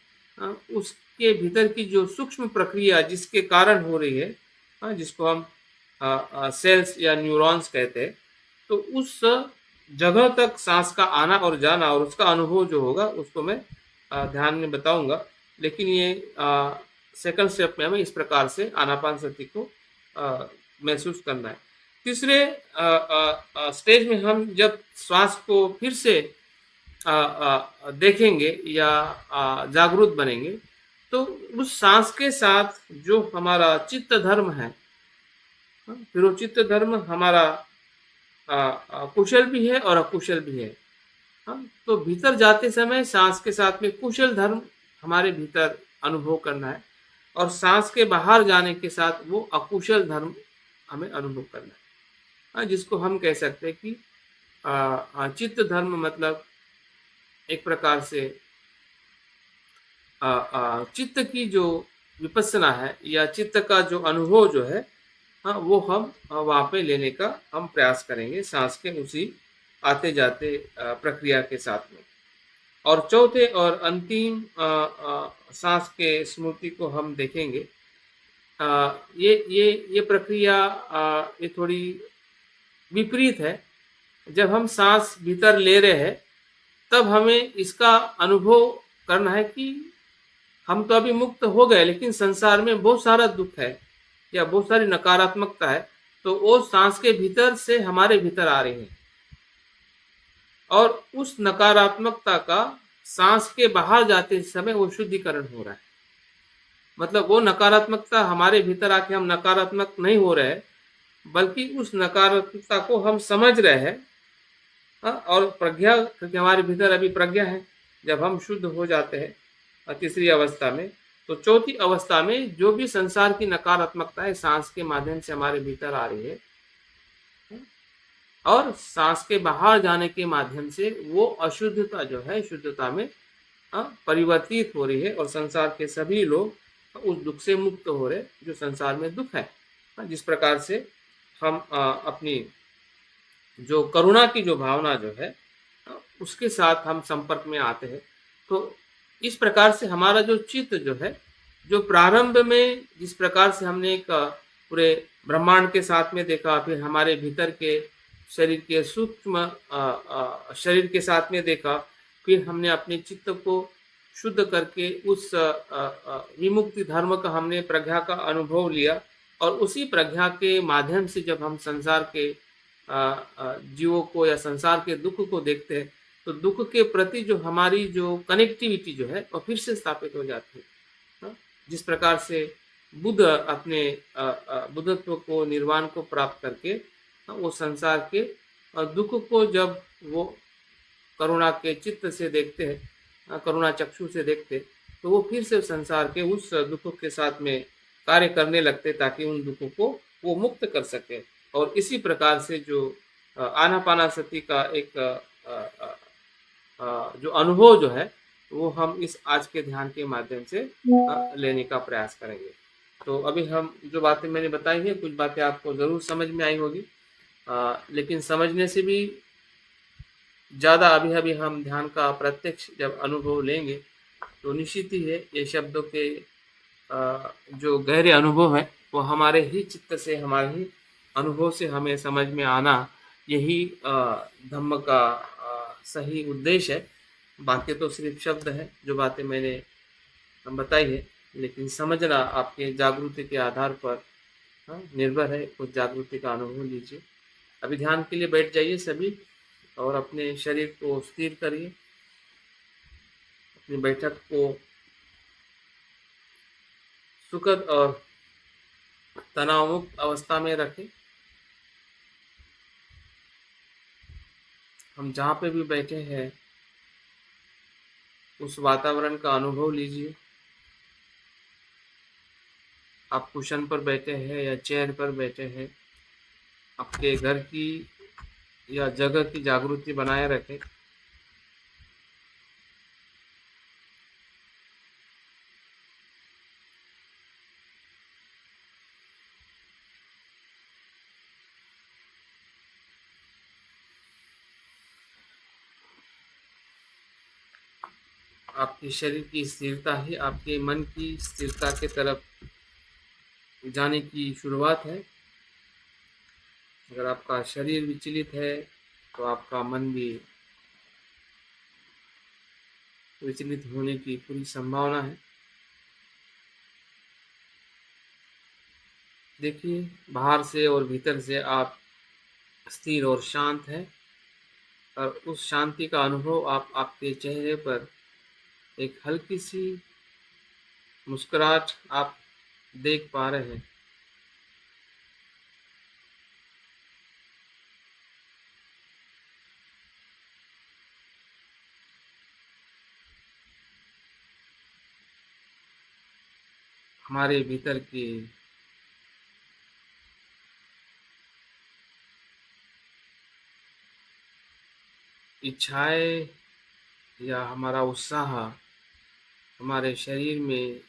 उसके भीतर की जो सूक्ष्म प्रक्रिया जिसके कारण हो रही है, जिसको हम सेल्स या न्यूरॉन्स कहते हैं, तो उस जगह तक सांस का आना और जाना और उसका अनुभव जो होगा उसको मैं ध्यान में बताऊंगा। लेकिन ये सेकंड स्टेप में हमें इस प्रकार से आनापानसति को महसूस करना है। तीसरे स्टेज में हम जब श्वास को फिर से देखेंगे या जागरूक बनेंगे, तो उस सांस के साथ जो हमारा चित्त धर्म है, फिर वो चित्त धर्म हमारा कुशल भी है और अकुशल भी है। तो भीतर जाते समय सांस के साथ में कुशल धर्म हमारे भीतर अनुभव करना है, और सांस के बाहर जाने के साथ वो अकुशल धर्म हमें अनुभव करना है, जिसको हम कह सकते हैं कि चित्त धर्म मतलब एक प्रकार से चित्त की जो विपස්සना है या चित्त का जो अनुभव जो है, वो हम वहाँ पे लेने का हम प्रयास करेंगे सांस के उसी आते जाते प्रक्रिया के साथ में। और चौथे और अंतिम सांस के स्मृति को हम देखेंगे। ये प्रक्रिया ये थोड़ी विपरीत है। जब हम सांस भीतर ले रहे हैं, तब हमें इसका अनुभव करना है कि हम तो अभी मुक्त हो गए, लेकिन संसार में बहुत सारा दुख है या बहुत सारी नकारात्मकता है, तो वो सांस के भीतर से हमारे भीतर आ रही है, और उस नकारात्मकता का सांस के बाहर जाते समय वो शुद्धिकरण हो रहा है। मतलब वो नकारात्मकता हमारे भीतर आके हम नकारात्मक नहीं हो रहे, बल्कि उस नकारात्मकता को हम समझ रहे हैं। और प्रज्ञा, क्योंकि हमारे भीतर अभी प्रज्ञा है, जब हम शुद्ध हो जाते हैं तीसरी अवस्था में, तो चौथी अवस्था में जो भी संसार की नकारात्मकता है सांस के माध्यम से हमारे भीतर आ रही है, और सांस के बाहर जाने के माध्यम से वो अशुद्धता जो है शुद्धता में परिवर्तित हो रही है, और संसार के सभी लोग उस दुख से मुक्त हो रहे जो संसार में दुख है। जिस प्रकार से हम अपनी जो करुणा की जो भावना जो है उसके साथ हम संपर्क में आते हैं, तो इस प्रकार से हमारा जो चित्त जो है, जो प्रारंभ में जिस प्रकार से हमने एक पूरे ब्रह्मांड के साथ में देखा, फिर हमारे भीतर के शरीर के सूक्ष्म शरीर के साथ में देखा, फिर हमने अपने चित्त को शुद्ध करके उस विमुक्ति धर्म का हमने प्रज्ञा का अनुभव लिया, और उसी प्रज्ञा के माध्यम से जब हम संसार के जीवों को या संसार के दुख को देखते हैं, तो दुख के प्रति जो हमारी जो कनेक्टिविटी जो है वो फिर से स्थापित हो जाती है। जिस प्रकार से बुद्ध अपने बुद्धत्व को, निर्वाण को प्राप्त करके वो संसार के दुख को जब वो करुणा के चित्त से देखते हैं, करुणा चक्षु से देखते, तो वो फिर से संसार के उस दुख के साथ में कार्य करने लगते ताकि उन दुखों को वो मुक्त कर सके। और इसी प्रकार से जो आनापानासति का एक जो अनुभव जो है वो हम इस आज के ध्यान के माध्यम से लेने का प्रयास करेंगे। तो अभी हम जो बातें मैंने बताई हैं, कुछ बातें आपको ज़रूर समझ में आई होगी, लेकिन समझने से भी ज़्यादा अभी हम ध्यान का प्रत्यक्ष जब अनुभव लेंगे, तो निश्चित ही है ये शब्दों के जो गहरे अनुभव है वो हमारे ही चित्त से, हमारे ही अनुभव से हमें समझ में आना, यही धम्म का सही उद्देश्य है। बाकी तो सिर्फ शब्द है, जो बातें मैंने बताई है, लेकिन समझना आपके जागृति के आधार पर निर्भर है। उस जागृति का अनुभव लीजिए। अभी ध्यान के लिए बैठ जाइए सभी, और अपने शरीर को स्थिर करिए। अपनी बैठक को सुखद और तनाव मुक्त अवस्था में रखें। हम जहाँ पे भी बैठे हैं, उस वातावरण का अनुभव लीजिए। आप कुशन पर बैठे हैं या चेयर पर बैठे हैं, आपके घर की या जगह की जागृति बनाए रखें। आपके शरीर की स्थिरता ही आपके मन की स्थिरता के तरफ जाने की शुरुआत है। अगर आपका शरीर विचलित है, तो आपका मन भी विचलित होने की पूरी संभावना है। देखिए, बाहर से और भीतर से आप स्थिर और शांत हैं, और उस शांति का अनुभव आप आपके चेहरे पर एक हल्की सी मुस्कुराहट आप देख पा रहे हैं। हमारे भीतर की इच्छाएं या हमारा उत्साह हमारे शरीर में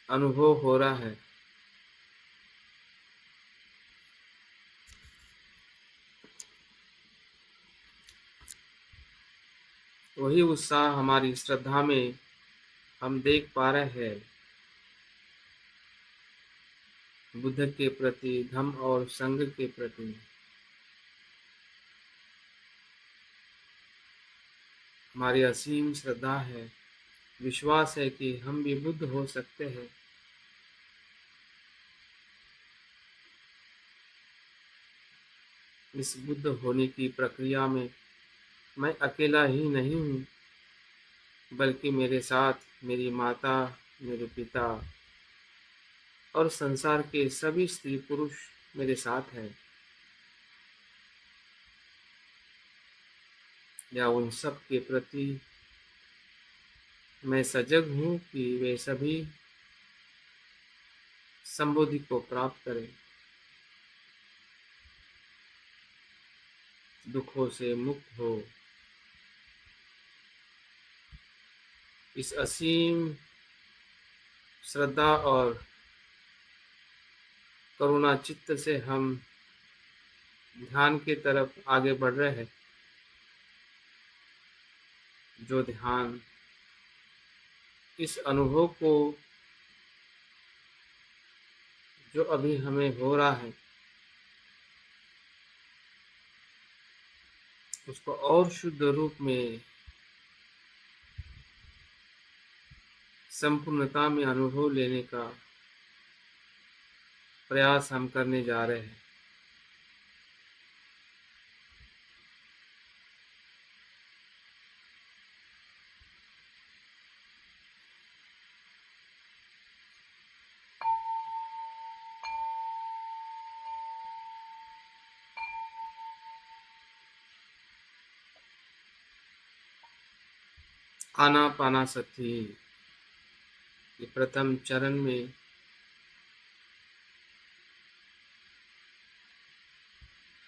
अनुभव हो रहा है। वही उत्साह हमारी श्रद्धा में हम देख पा रहे हैं, बुद्ध के प्रति, धम्म और संघ के प्रति। हमारी असीम श्रद्धा है, विश्वास है कि हम भी बुद्ध हो सकते हैं। इस बुद्ध होने की प्रक्रिया में मैं अकेला ही नहीं हूँ, बल्कि मेरे साथ मेरी माता, मेरे पिता और संसार के सभी स्त्री पुरुष मेरे साथ हैं। या उन सब के प्रति मैं सजग हूँ कि वे सभी संबोधि को प्राप्त करें, दुखों से मुक्त हो। इस असीम श्रद्धा और करुणा चित्त से हम ध्यान की तरफ आगे बढ़ रहे हैं। जो ध्यान इस अनुभव को, जो अभी हमें हो रहा है, उसको और शुद्ध रूप में संपूर्णता में अनुभव लेने का प्रयास हम करने जा रहे हैं। आनापानासति ये प्रथम चरण में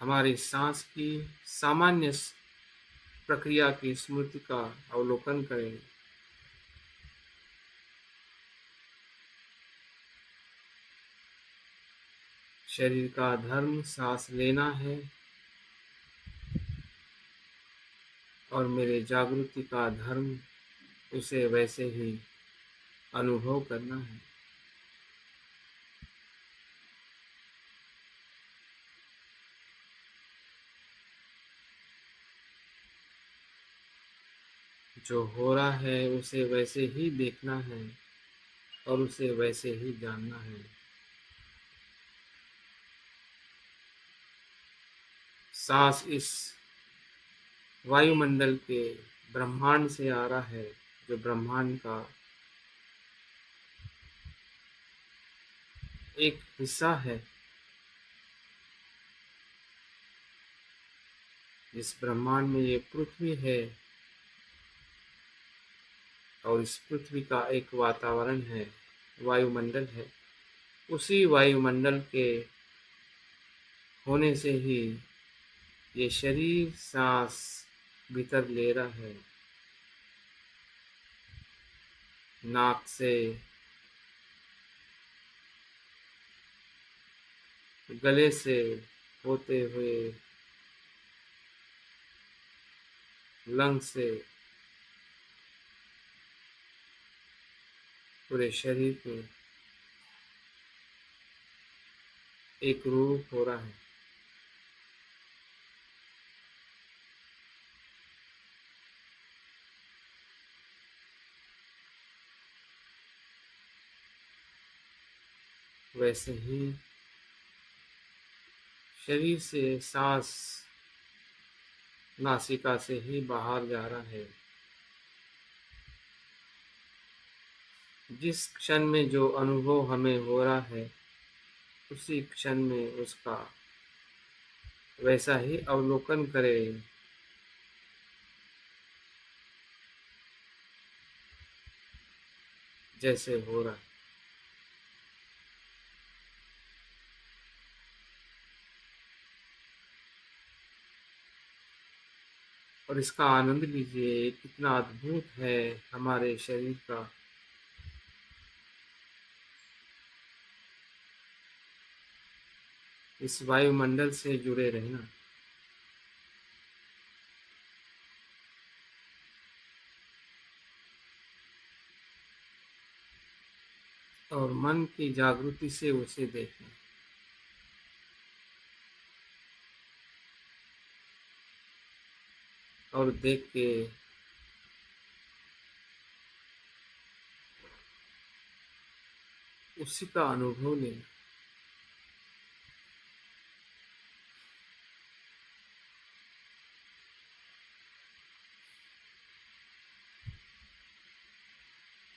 हमारी सांस की सामान्य प्रक्रिया की स्मृति का अवलोकन करें। शरीर का धर्म सांस लेना है, और मेरे जागृति का धर्म उसे वैसे ही अनुभव करना है। जो हो रहा है उसे वैसे ही देखना है और उसे वैसे ही जानना है। सांस इस वायुमंडल के ब्रह्मांड से आ रहा है, जो ब्रह्मांड का एक हिस्सा है। जिस ब्रह्मांड में ये पृथ्वी है और इस पृथ्वी का एक वातावरण है, वायुमंडल है, उसी वायुमंडल के होने से ही ये शरीर सांस भीतर ले रहा है। नाक से गले से होते हुए लंग से पूरे शरीर पे एक रूप हो रहा है। वैसे ही शरीर से सांस नासिका से ही बाहर जा रहा है। जिस क्षण में जो अनुभव हमें हो रहा है, उसी क्षण में उसका वैसा ही अवलोकन करें जैसे हो रहा है। और इसका आनंद लीजिए, कितना अद्भुत है हमारे शरीर का। इस वायुमंडल से जुड़े रहना। और मन की जागृति से उसे देखना। और देख के उसी का अनुभव लेना।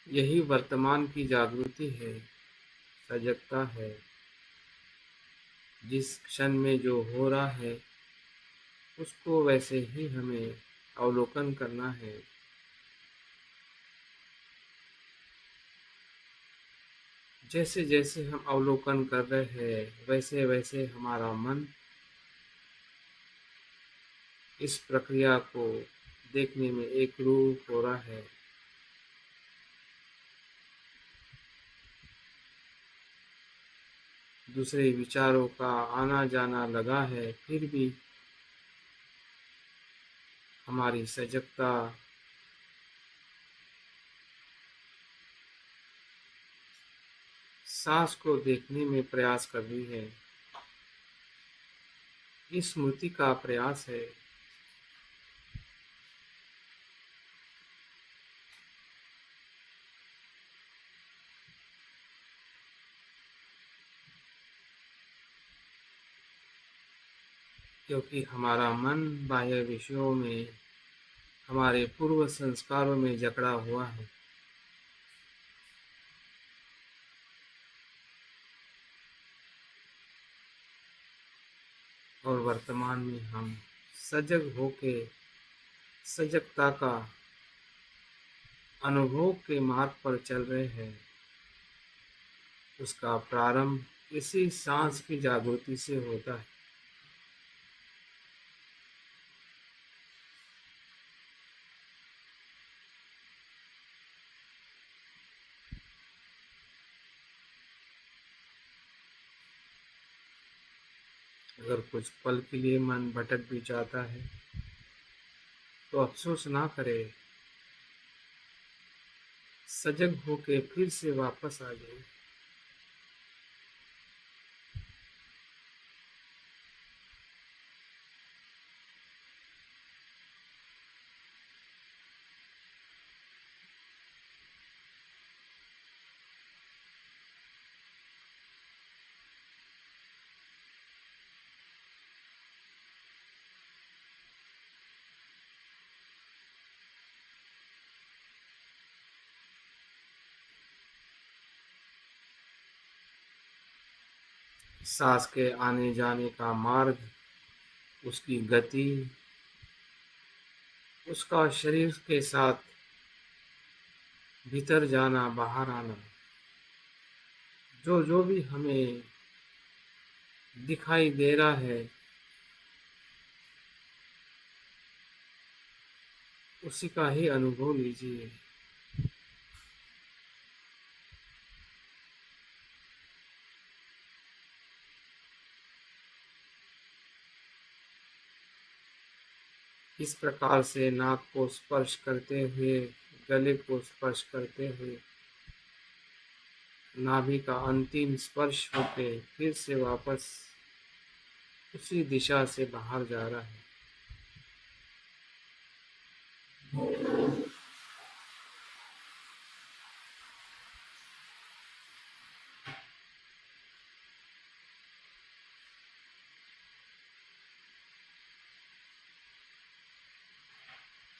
यही वर्तमान की जागृति है, सजगता है। जिस क्षण में जो हो रहा है उसको वैसे ही हमें अवलोकन करना है। जैसे जैसे हम अवलोकन कर रहे हैं, वैसे वैसे हमारा मन इस प्रक्रिया को देखने में एक रूप हो रहा है। दूसरे विचारों का आना जाना लगा है, फिर भी हमारी सजगता सांस को देखने में प्रयास कर रही है। इस स्मृति का प्रयास है। क्योंकि हमारा मन बाह्य विषयों में, हमारे पूर्व संस्कारों में जकड़ा हुआ है। और वर्तमान में हम सजग होके सजगता का अनुभव के मार्ग पर चल रहे हैं। उसका प्रारंभ इसी सांस की जागृति से होता है। अगर कुछ पल के लिए मन भटक भी जाता है तो अफसोस ना करे, सजग होके फिर से वापस आ जाए। सांस के आने जाने का मार्ग, उसकी गति, उसका शरीर के साथ भीतर जाना बाहर आना, जो जो भी हमें दिखाई दे रहा है उसी का ही अनुभव लीजिए। इस प्रकार से नाक को स्पर्श करते हुए, गले को स्पर्श करते हुए, नाभि का अंतिम स्पर्श होके फिर से वापस उसी दिशा से बाहर जा रहा है।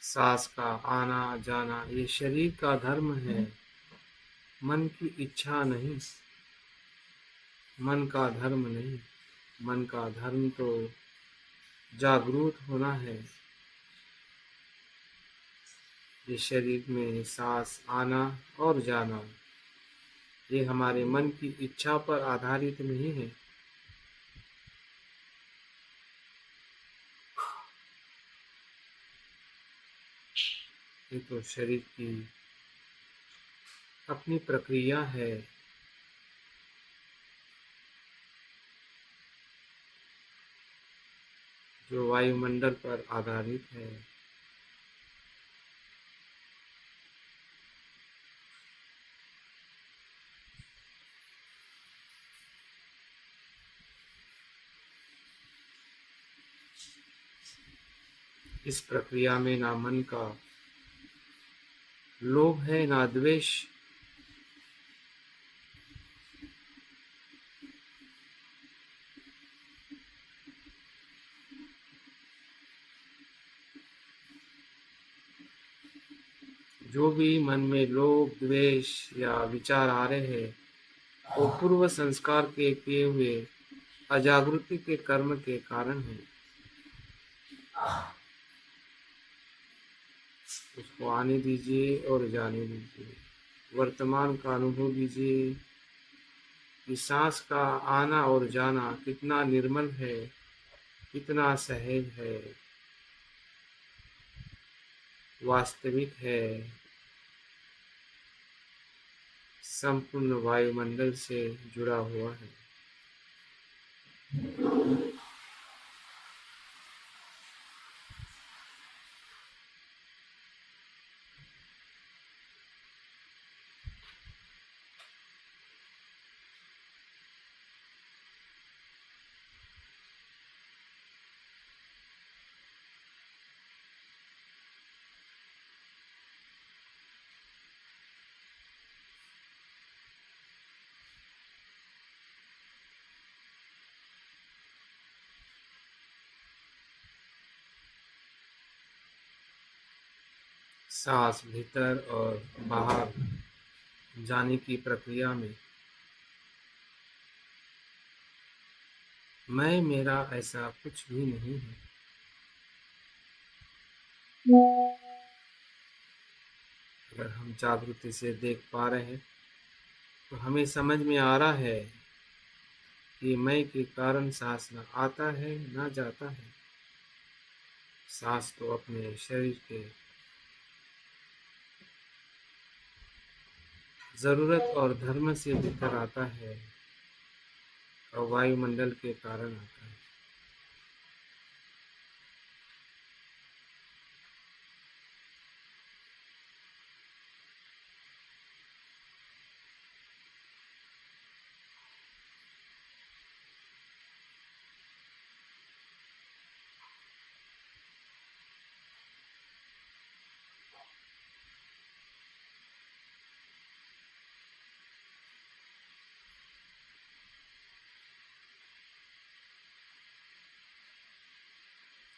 सांस का आना जाना ये शरीर का धर्म है, मन की इच्छा नहीं, मन का धर्म नहीं। मन का धर्म तो जागरूक होना है। ये शरीर में सांस आना और जाना ये हमारे मन की इच्छा पर आधारित नहीं है। ये तो शरीर की अपनी प्रक्रिया है। जो वायुमंडल पर आधारित है। इस प्रक्रिया में ना मन का लोभ है ना द्वेष। जो भी मन में लोभ द्वेष या विचार आ रहे हैं वो पूर्व संस्कार के किए हुए अजागृति के कर्म के कारण है। उसको आने दीजिए और जाने दीजिए। वर्तमान का अनुभव लीजिए कि सांस का आना और जाना कितना निर्मल है, कितना सहज है, वास्तविक है, संपूर्ण वायुमंडल से जुड़ा हुआ है। सांस भीतर और बाहर जाने की प्रक्रिया में मैं मेरा ऐसा कुछ भी नहीं है। अगर हम जागृति से देख पा रहे हैं तो हमें समझ में आ रहा है कि मैं के कारण सांस न आता है न जाता है। सांस तो अपने शरीर के जरूरत और धर्म से भीतर आता है और वायुमंडल के कारण आता है।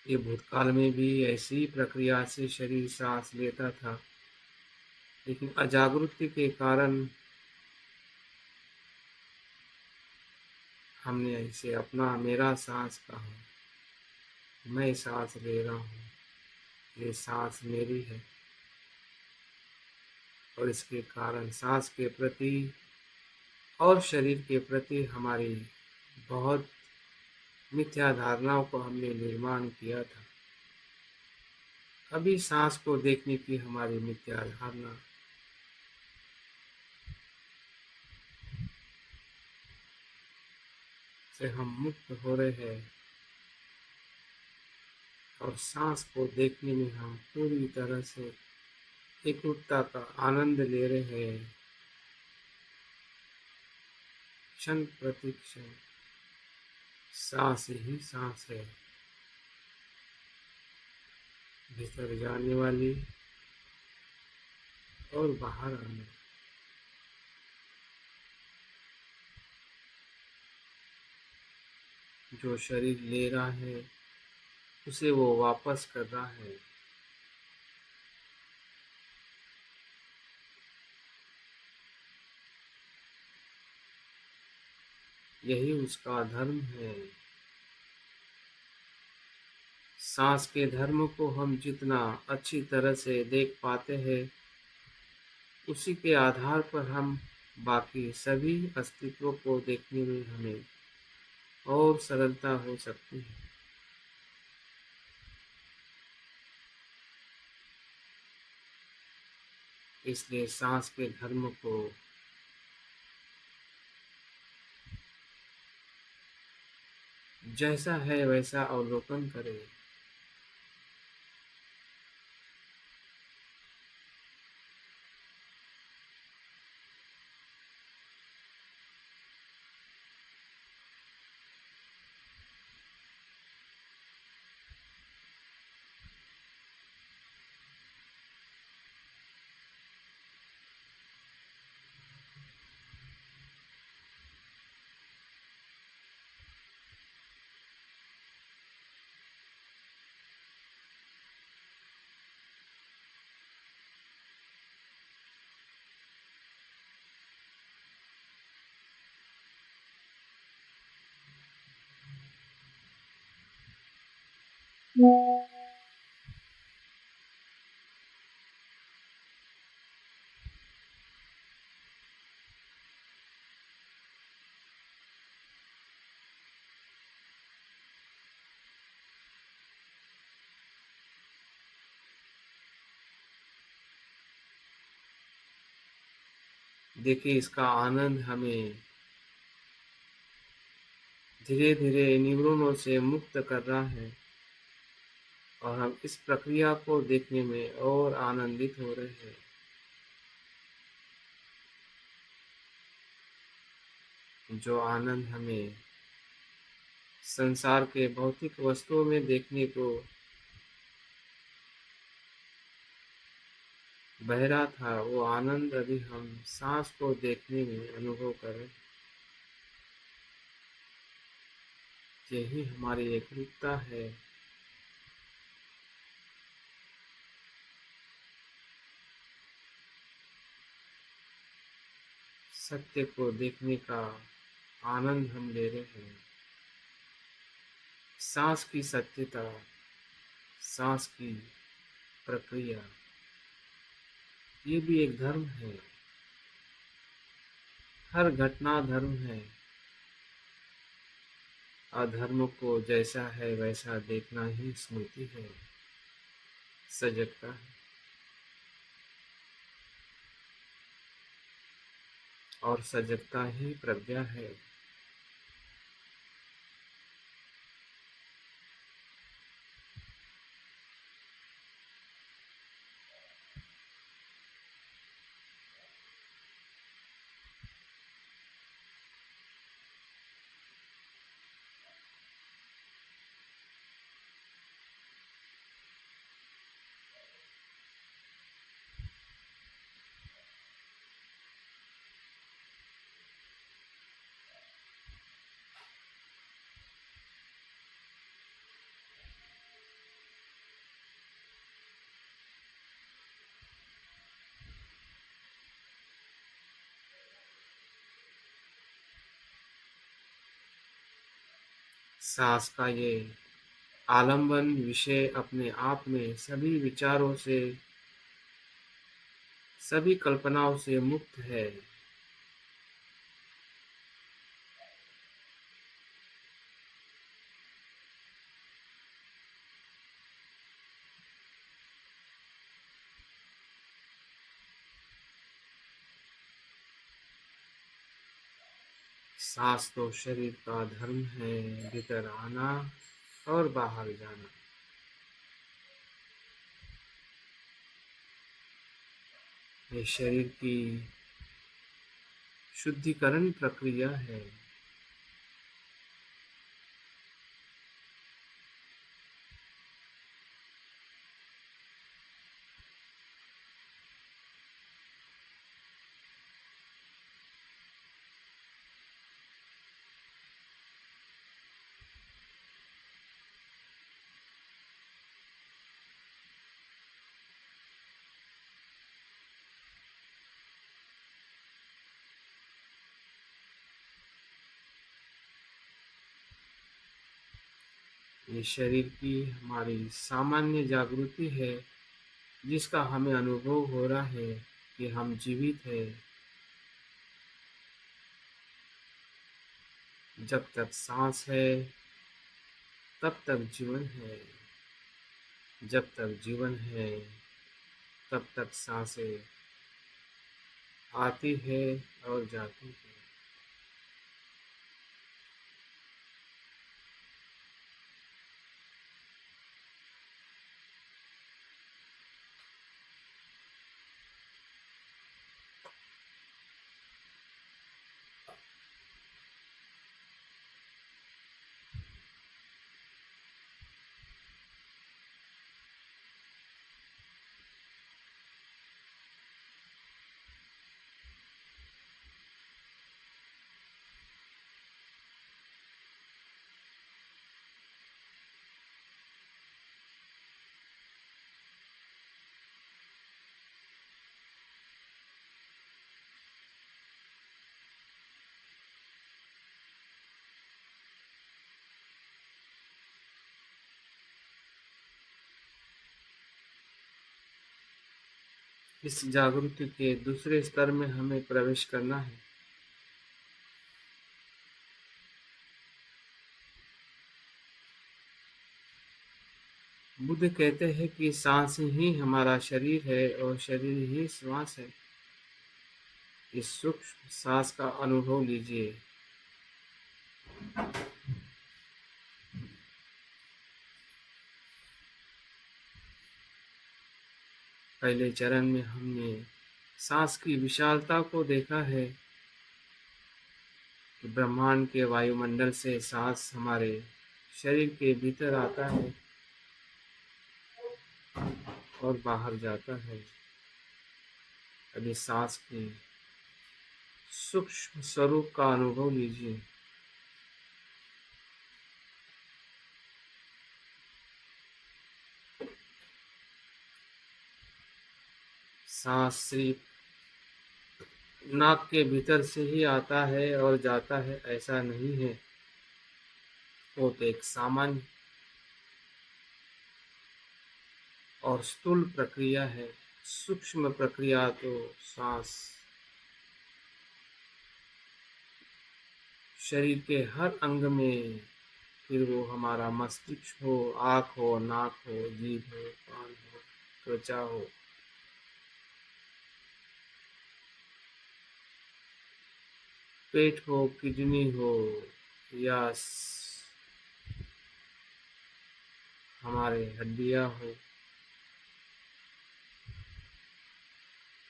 ये भूतकाल में भी ऐसी प्रक्रिया से शरीर सांस लेता था, लेकिन अजागृति के कारण हमने ऐसे अपना मेरा सांस कहा, मैं सांस ले रहा हूँ, ये सांस मेरी है। और इसके कारण सांस के प्रति और शरीर के प्रति हमारी बहुत मिथ्या धारणाओं को हमने निर्माण किया था। अभी सांस को देखने की हमारी मिथ्या धारणा से हम मुक्त हो रहे हैं और सांस को देखने में हम पूरी तरह से एकरूपता का आनंद ले रहे हैं। क्षण प्रति क्षण सांस ही सांस है, भीतर जाने वाली और बाहर आने। जो शरीर ले रहा है उसे वो वापस कर रहा है। यही उसका धर्म है। सांस के धर्म को हम जितना अच्छी तरह से देख पाते हैं, उसी के आधार पर हम बाकी सभी अस्तित्व को देखने में हमें और सरलता हो सकती है। इसलिए सांस के धर्म को जैसा है वैसा अवलोकन करें। देखिए, इसका आनंद हमें धीरे धीरे न्यूरॉनों से मुक्त कर रहा है और हम इस प्रक्रिया को देखने में और आनंदित हो रहे हैं। जो आनंद हमें संसार के भौतिक वस्तुओं में देखने को बह रहा था, वो आनंद अभी हम सांस को देखने में अनुभव कर रहे हैं। यही हमारी एकरूपता है। सत्य को देखने का आनंद हम ले रहे हैं। सांस की सत्यता, सांस की प्रक्रिया, ये भी एक धर्म है। हर घटना धर्म है। अधर्म को जैसा है वैसा देखना ही स्मृति है, सजगता है। और सजगता ही प्रज्ञा है। सांस का ये आलंबन विषय अपने आप में सभी विचारों से, सभी कल्पनाओं से मुक्त है। सांस तो शरीर का धर्म है, भीतर आना और बाहर जाना। ये शरीर की शुद्धिकरण प्रक्रिया है। ये शरीर की हमारी सामान्य जागृति है, जिसका हमें अनुभव हो रहा है कि हम जीवित हैं। जब तक सांस है तब तक जीवन है, जब तक जीवन है तब तक सांसें आती है और जाती है। इस जागृति के दूसरे स्तर में हमें प्रवेश करना है। बुद्ध कहते हैं कि सांस ही हमारा शरीर है और शरीर ही श्वास है। इस सूक्ष्म सांस का अनुभव लीजिए। पहले चरण में हमने सांस की विशालता को देखा है कि ब्रह्मांड के वायुमंडल से सांस हमारे शरीर के भीतर आता है और बाहर जाता है। अभी सांस के सूक्ष्म स्वरूप का अनुभव लीजिए। सांस सिर्फ नाक के भीतर से ही आता है और जाता है ऐसा नहीं है। वो तो एक सामान्य और स्थूल प्रक्रिया है। सूक्ष्म प्रक्रिया तो सांस शरीर के हर अंग में, फिर वो हमारा मस्तिष्क हो, आँख हो, नाक हो, जीभ हो, कान हो, त्वचा हो, पेट हो, किडनी हो या हमारे हड्डियाँ हो,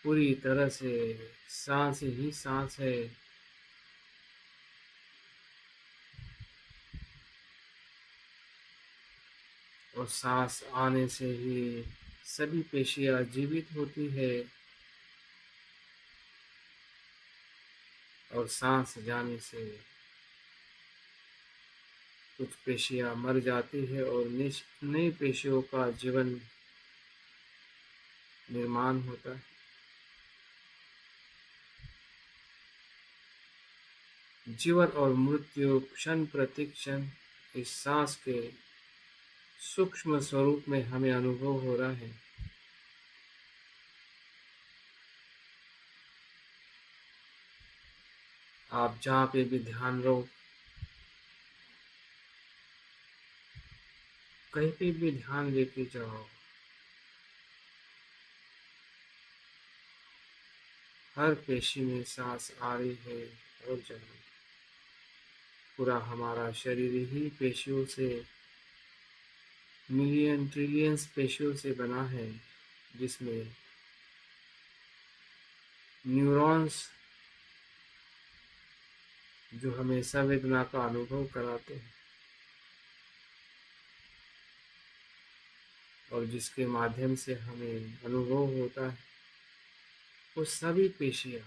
पूरी तरह से सांस ही सांस है। और सांस आने से ही सभी पेशियां जीवित होती है और सांस जाने से कुछ पेशियां मर जाती है और नई पेशियों का जीवन निर्माण होता है। जीवन और मृत्यु क्षण प्रति क्षण इस सांस के सूक्ष्म स्वरूप में हमें अनुभव हो रहा है। आप जहाँ पे भी ध्यान रहो, कहीं पे भी ध्यान लेके जाओ, हर पेशी में सांस आ रही है और जा रही है। पूरा हमारा शरीर ही पेशियों से, मिलियन ट्रिलियंस पेशियों से बना है, जिसमें न्यूरॉन्स जो हमें संवेदना का अनुभव कराते हैं और जिसके माध्यम से हमें अनुभव होता है, वो सभी पेशियाँ,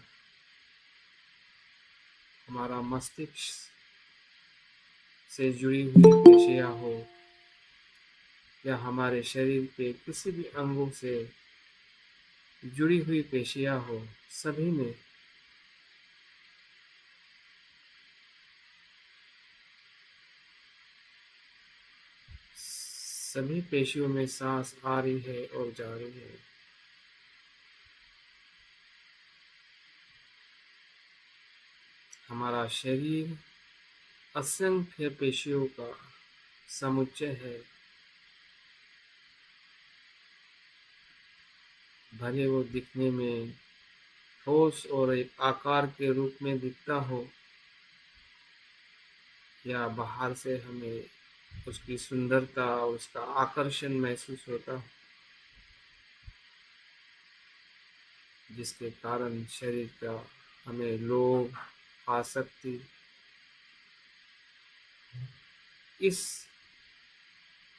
हमारा मस्तिष्क से जुड़ी हुई पेशियाँ हो या हमारे शरीर के किसी भी अंगों से जुड़ी हुई पेशियाँ हो, सभी में सभी पेशियों में सांस आ रही है और जा रही है। हमारा शरीर असंख्य पेशियों का समुच्चय है। भले वो दिखने में ठोस और एक आकार के रूप में दिखता हो, या बाहर से हमें उसकी सुंदरता और उसका आकर्षण महसूस होता हो, जिसके कारण शरीर का हमें लोभ, आसक्ति, इस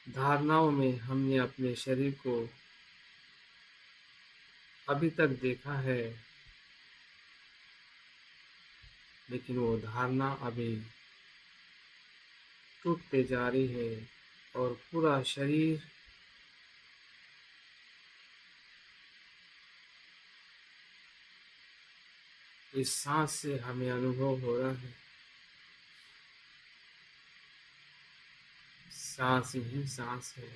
धारणाओं में हमने अपने शरीर को अभी तक देखा है, लेकिन वो धारणा अभी टूटते जा रही है और पूरा शरीर इस सांस से हमें अनुभव हो रहा है। सांस ही सांस है,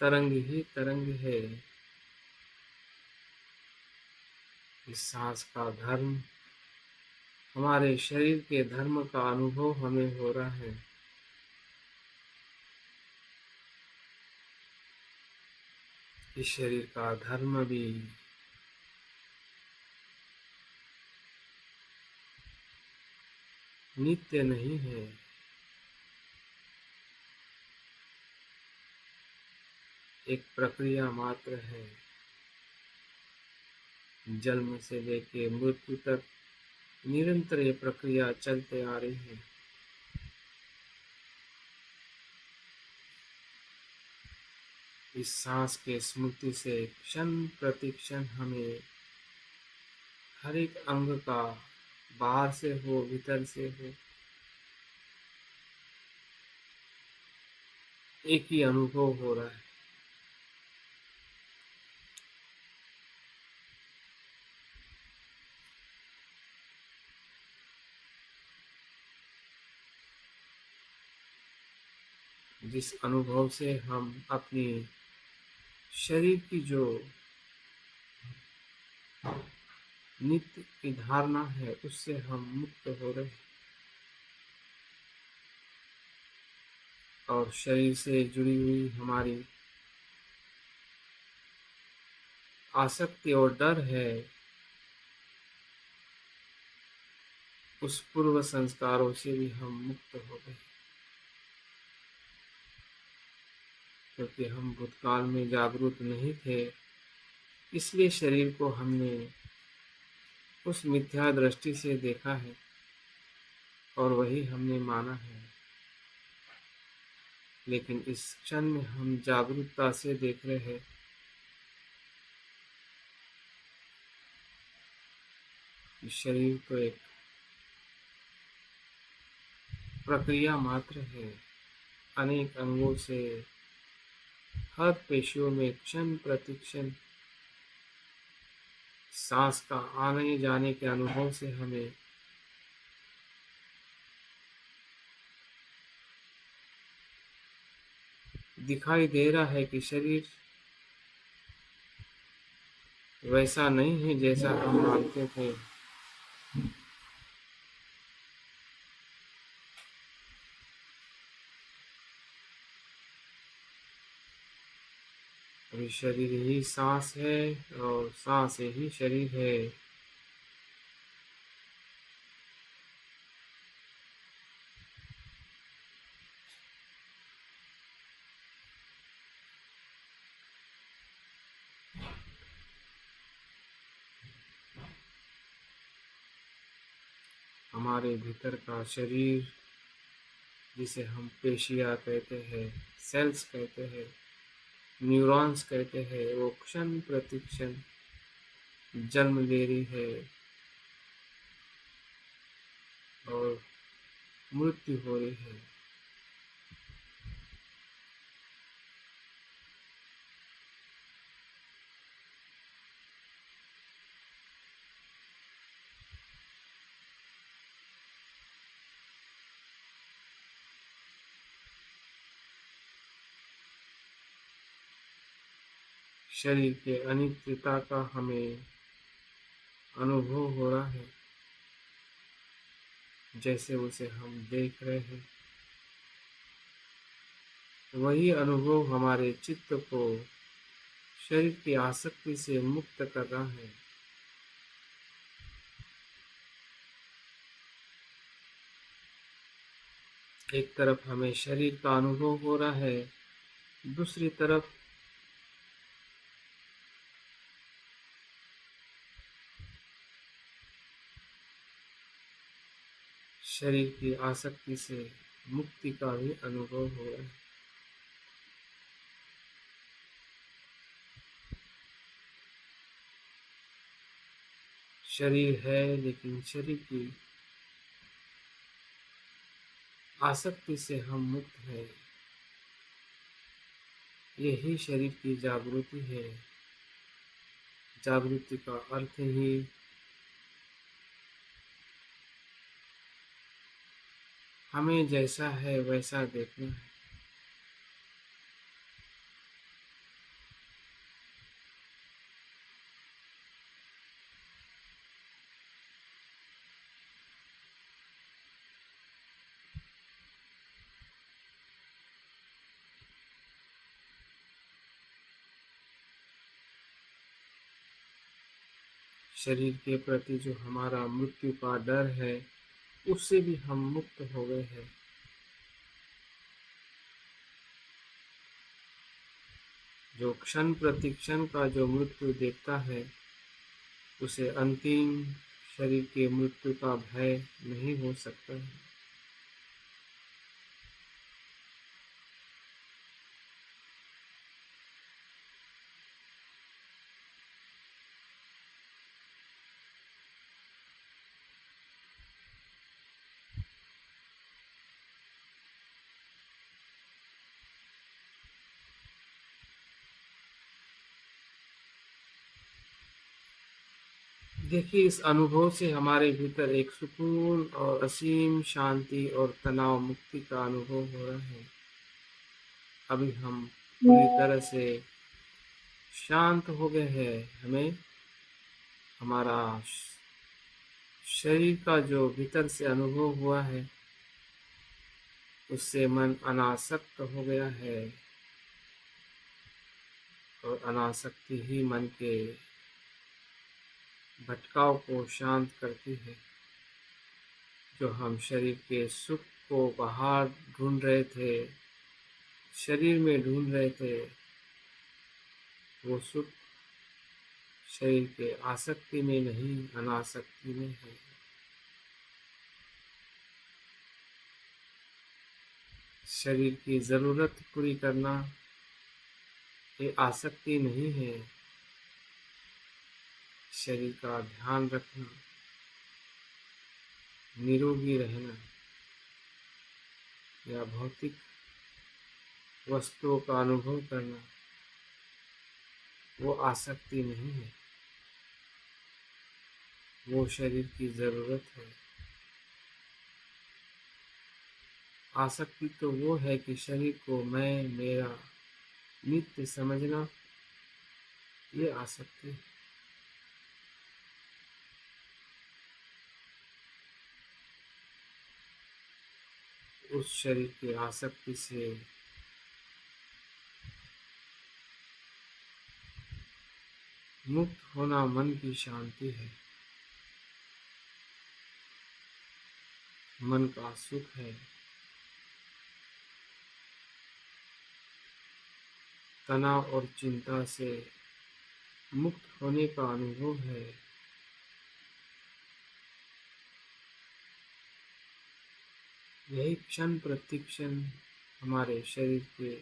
तरंग ही तरंग है। इस सांस का धर्म, हमारे शरीर के धर्म का अनुभव हमें हो रहा है। इस शरीर का धर्म भी नित्य नहीं है। एक प्रक्रिया मात्र है। जन्म से लेके मृत्यु तक निरंतर ये प्रक्रिया चलते आ रही है। इस सांस के स्मृति से क्षण प्रति क्षण हमें हर एक अंग का, बाहर से हो भीतर से हो, एक ही अनुभव हो रहा है। जिस अनुभव से हम अपनी शरीर की जो नित्य की धारणा है, उससे हम मुक्त हो रहे हैं और शरीर से जुड़ी हुई हमारी आसक्ति और डर है, उस पूर्व संस्कारों से भी हम मुक्त हो गए, क्योंकि हम भूतकाल में जागरूक नहीं थे। इसलिए शरीर को हमने उस मिथ्या दृष्टि से देखा है और वही हमने माना है। लेकिन इस क्षण में हम जागरूकता से देख रहे हैं कि शरीर तो एक प्रक्रिया मात्र है। अनेक अंगों से, हर पेशियों में क्षण प्रतिक्षण सांस का आने जाने के अनुभव से हमें दिखाई दे रहा है कि शरीर वैसा नहीं है जैसा हम मानते थे। अभी शरीर ही सांस है और सांस ही शरीर है। हमारे भीतर का शरीर, जिसे हम पेशियाँ कहते हैं, सेल्स कहते हैं, न्यूरॉन्स कहते हैं, वो क्षण प्रतिक्षण जन्म ले रही है और मृत्यु हो रही है। शरीर के अनित्यता का हमें अनुभव हो रहा है, जैसे उसे हम देख रहे हैं। वही अनुभव हमारे चित्त को शरीर की आसक्ति से मुक्त कर रहा है। एक तरफ हमें शरीर का अनुभव हो रहा है, दूसरी तरफ शरीर की आसक्ति से मुक्ति का भी अनुभव हो रहा है। शरीर है, लेकिन शरीर की आसक्ति से हम मुक्त हैं। यही शरीर की जागृति है। जागृति का अर्थ ही हमें जैसा है वैसा देखना है। शरीर के प्रति जो हमारा मृत्यु का डर है, उससे भी हम मुक्त हो गए हैं। जो क्षण प्रतिक्षण का जो मृत्यु देखता है, उसे अंतिम शरीर के मृत्यु का भय नहीं हो सकता है। देखिए, इस अनुभव से हमारे भीतर एक सुकून और असीम शांति और तनाव मुक्ति का अनुभव हो रहा है। अभी हम पूरी तरह से शांत हो गए हैं। हमें हमारा शरीर का जो भीतर से अनुभव हुआ है, उससे मन अनासक्त हो गया है और अनासक्ति ही मन के भटकाव को शांत करती है। जो हम शरीर के सुख को बाहर ढूंढ रहे थे, शरीर में ढूंढ रहे थे, वो सुख शरीर के आसक्ति में नहीं, अनासक्ति में है। शरीर की जरूरत पूरी करना ये आसक्ति नहीं है। शरीर का ध्यान रखना, निरोगी रहना या भौतिक वस्तुओं का अनुभव करना, वो आसक्ति नहीं है, वो शरीर की जरूरत है। आसक्ति तो वो है कि शरीर को मैं, मेरा नित्य समझना, ये आसक्ति। उस शरीर की आसक्ति से मुक्त होना मन की शांति है, मन का सुख है। तनाव और चिंता से मुक्त होने का अनुभव है। यही क्षण प्रतिक्षण हमारे शरीर के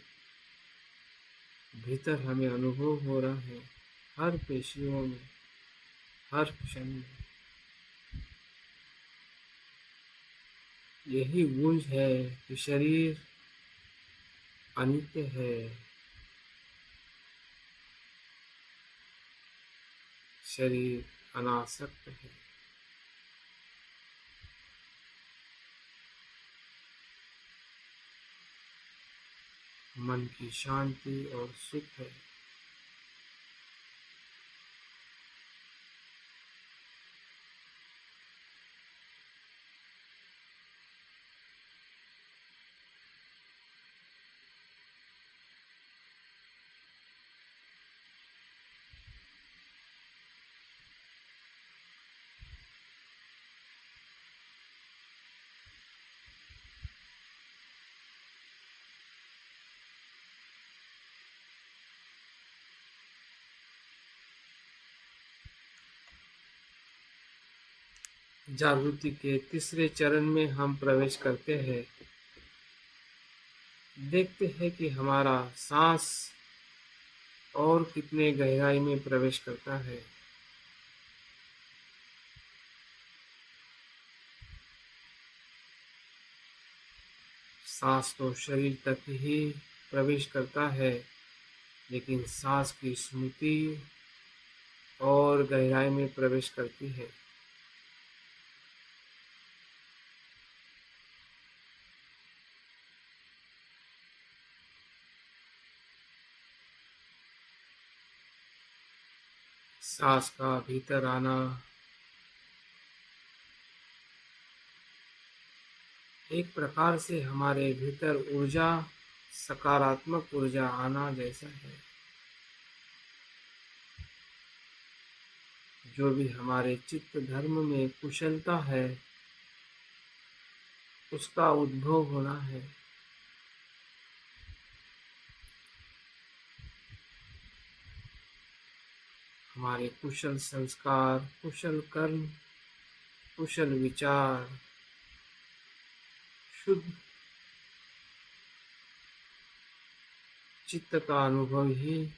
भीतर हमें अनुभव हो रहा है, हर पेशियों में, हर क्षण में। यही गूंज है कि शरीर अनित्य है, शरीर अनासक्त है। मन की शांति और सुख है। जागृति के तीसरे चरण में हम प्रवेश करते हैं। देखते हैं कि हमारा सांस और कितने गहराई में प्रवेश करता है। सांस तो शरीर तक ही प्रवेश करता है, लेकिन सांस की स्मृति और गहराई में प्रवेश करती है। सांस का भीतर आना एक प्रकार से हमारे भीतर ऊर्जा, सकारात्मक ऊर्जा आना जैसा है। जो भी हमारे चित्त धर्म में कुशलता है, उसका उद्भव होना है। हमारे कुशल संस्कार, कुशल कर्म, कुशल विचार, शुद्ध चित्त का अनुभव ही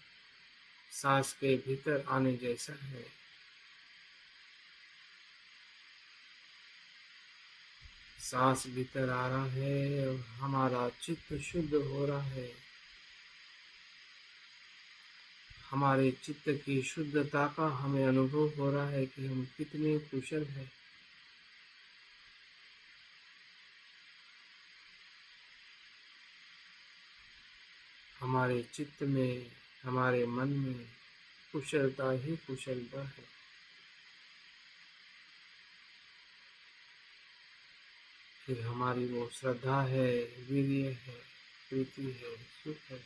सांस के भीतर आने जैसा है। सांस भीतर आ रहा है और हमारा चित्त शुद्ध हो रहा है। हमारे चित्त की शुद्धता का हमें अनुभव हो रहा है कि हम कितने कुशल हैं। हमारे चित्त में, हमारे मन में कुशलता ही कुशलता है। फिर हमारी वो श्रद्धा है, वीर्य है, प्रीति है, सुख है।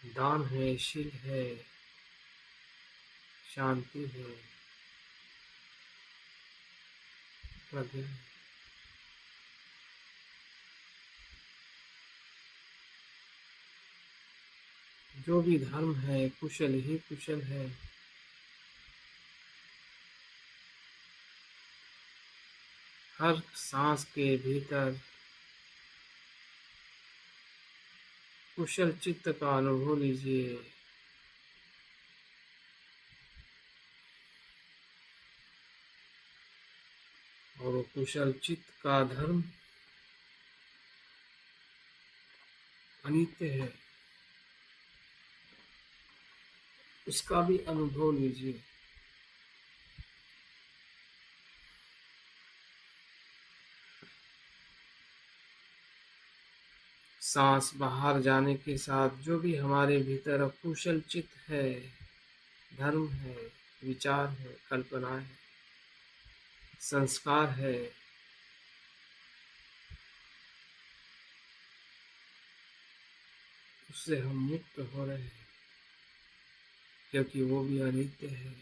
दान है, शील है, शांति है, प्रज्ञा है। जो भी धर्म है, कुशल ही कुशल है। हर सांस के भीतर कुशल चित्त का अनुभव लीजिए। और वो कुशल चित्त का धर्म अनित्य है, उसका भी अनुभव लीजिए। सांस बाहर जाने के साथ जो भी हमारे भीतर अकुशल चित्त है, धर्म है, विचार है, कल्पना है, संस्कार है, उससे हम मुक्त हो रहे हैं, क्योंकि वो भी अनित्य है।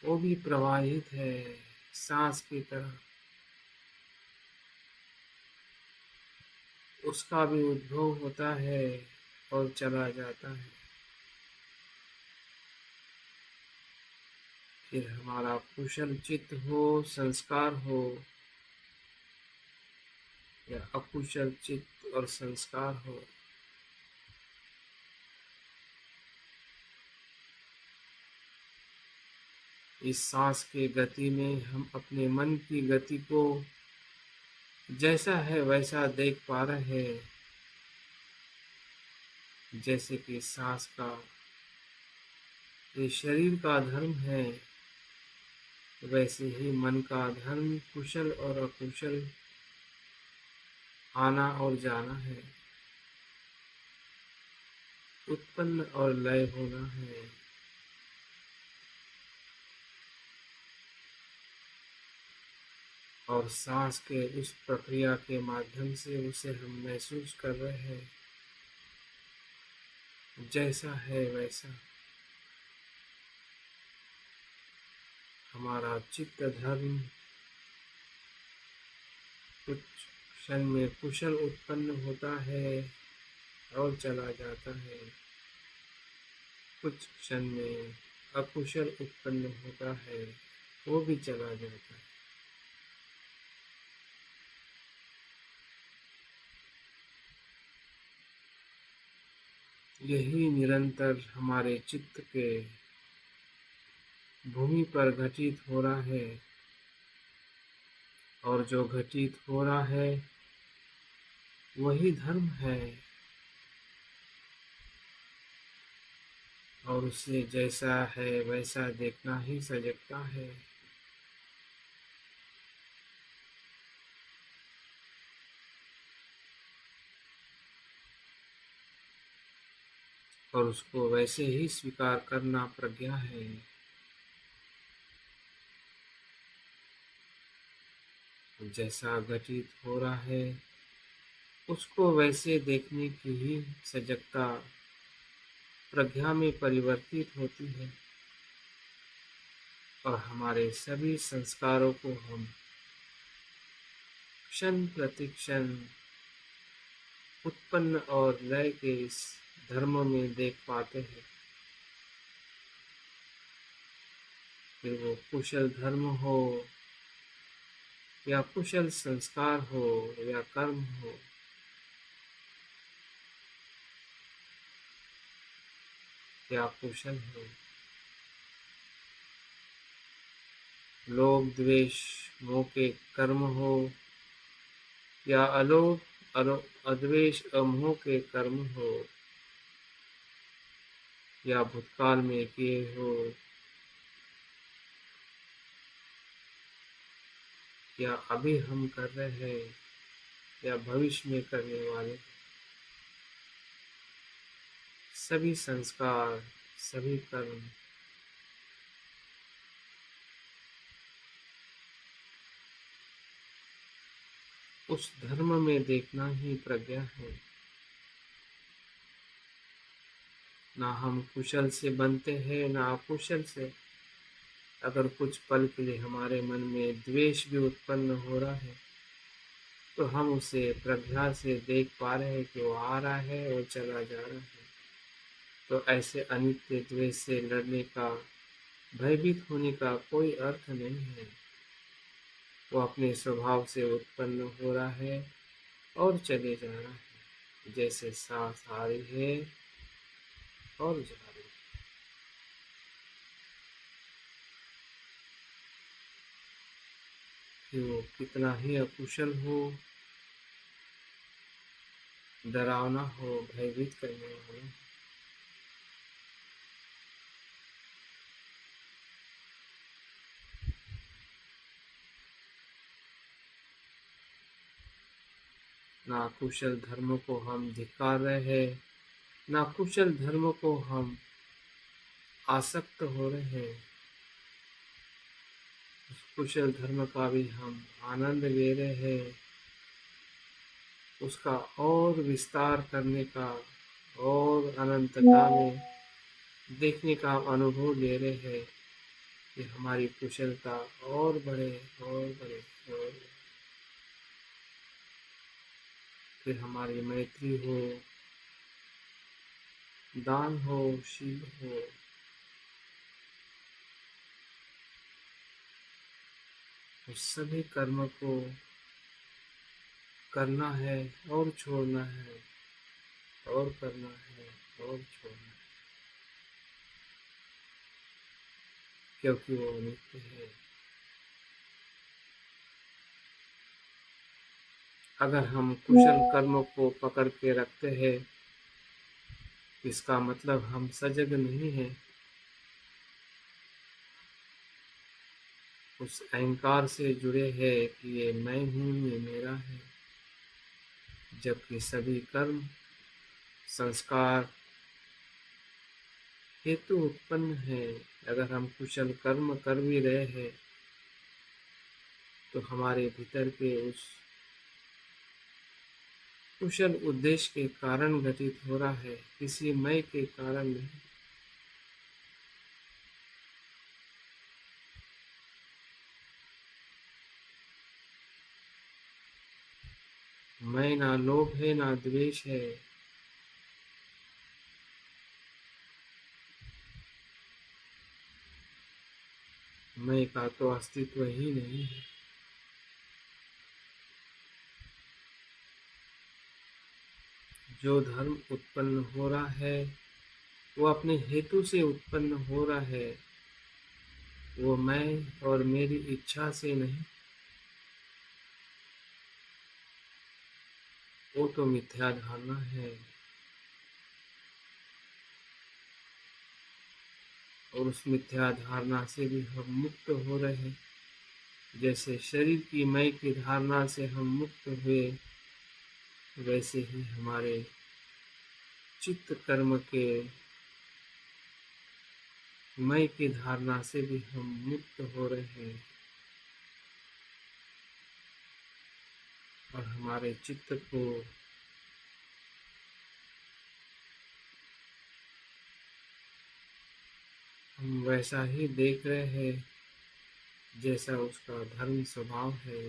वो भी प्रवाहित है सांस की तरह। उसका भी उद्भव होता है और चला जाता है। फिर हमारा कुशल चित्त हो, संस्कार हो, या अकुशल चित्त और संस्कार हो, इस सांस के गति में हम अपने मन की गति को जैसा है वैसा देख पा रहे हैं। जैसे कि सांस का ये शरीर का धर्म है, वैसे ही मन का धर्म कुशल और अकुशल आना और जाना है, उत्पन्न और लय होना है। और सांस के उस प्रक्रिया के माध्यम से उसे हम महसूस कर रहे हैं, जैसा है वैसा। हमारा चित्त धर्म कुछ क्षण में कुशल उत्पन्न होता है और चला जाता है, कुछ क्षण में अकुशल उत्पन्न होता है, वो भी चला जाता है। यही निरंतर हमारे चित्त के भूमि पर घटित हो रहा है, और जो घटित हो रहा है वही धर्म है, और उसे जैसा है वैसा देखना ही सजगता है। और उसको वैसे ही स्वीकार करना प्रज्ञा है। जैसा घटित हो रहा है उसको वैसे देखने की ही सजगता प्रज्ञा में परिवर्तित होती है, और हमारे सभी संस्कारों को हम क्षण प्रतिक्षण उत्पन्न और लय के इस धर्म में देख पाते हैं। फिर वो कुशल धर्म हो या कुशल संस्कार हो या कर्म हो, या कुशल हो, लोभ द्वेष मोह के कर्म हो या अद्वेष अमोह के कर्म हो, या भूतकाल में किए हो या अभी हम कर रहे हैं या भविष्य में करने वाले, सभी संस्कार, सभी कर्म उस धर्म में देखना ही प्रज्ञा है। ना हम कुशल से बनते हैं ना अकुशल से। अगर कुछ पल के लिए हमारे मन में द्वेष भी उत्पन्न हो रहा है तो हम उसे प्रज्ञा से देख पा रहे हैं कि वो आ रहा है और चला जा रहा है। तो ऐसे अनित्य द्वेष से लड़ने का, भयभीत होने का कोई अर्थ नहीं है। वो अपने स्वभाव से उत्पन्न हो रहा है और चले जा रहा है, जैसे सांस आ रही है और जा रही है। कि वो कितना ही अकुशल हो, डरावना हो, भयभीत करने वाला, ना कुशल धर्म को हम धिक्कार रहे हैं, ना कुशल धर्म को हम आसक्त हो रहे हैं। उस कुशल धर्म का भी हम आनंद ले रहे हैं, उसका और विस्तार करने का और अनंतता में देखने का अनुभव ले रहे हैं कि हमारी कुशलता और बढ़े और बढ़े और बढ़े। फिर हमारी मैत्री हो, दान हो, शील हो, उस सभी कर्म को करना है और छोड़ना है और करना है और छोड़ना है, क्योंकि वो नित्य है। अगर हम कुशल कर्म को पकड़ के रखते हैं, इसका मतलब हम सजग नहीं हैं। उस अहंकार से जुड़े हैं कि ये मैं हूँ, ये मेरा है, जबकि सभी कर्म संस्कार हेतु उत्पन्न है। अगर हम कुशल कर्म कर भी रहे हैं तो हमारे भीतर के उस कुशल उद्देश्य के कारण घटित हो रहा है, किसी मैं के कारण नहीं। मैं ना लोभ है ना द्वेष है, मैं का तो अस्तित्व ही नहीं है। जो धर्म उत्पन्न हो रहा है वो अपने हेतु से उत्पन्न हो रहा है, वो मैं और मेरी इच्छा से नहीं। वो तो मिथ्या धारणा है, और उस मिथ्या धारणा से भी हम मुक्त हो रहे हैं। जैसे शरीर की मैं की धारणा से हम मुक्त हुए, वैसे ही हमारे चित्त कर्म के मैं की धारणा से भी हम मुक्त हो रहे हैं, और हमारे चित्त को हम वैसा ही देख रहे हैं जैसा उसका धर्म स्वभाव है।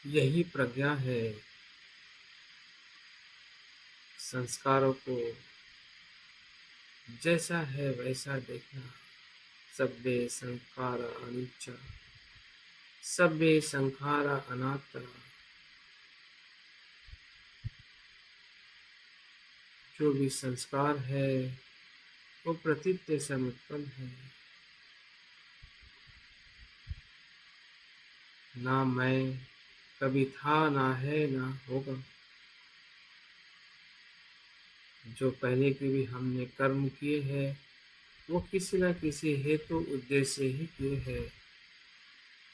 यही प्रज्ञा है, संस्कारों को जैसा है वैसा देखना। सब्बे संखारा अनिच्चा, सब्बे संखारा अनात्मा। जो भी संस्कार है वो प्रतीत्य से उत्पन्न है। ना मैं कभी था, ना है, ना होगा। जो पहले के भी हमने कर्म किए हैं वो किसी न किसी हेतु उद्देश्य से ही किए हैं,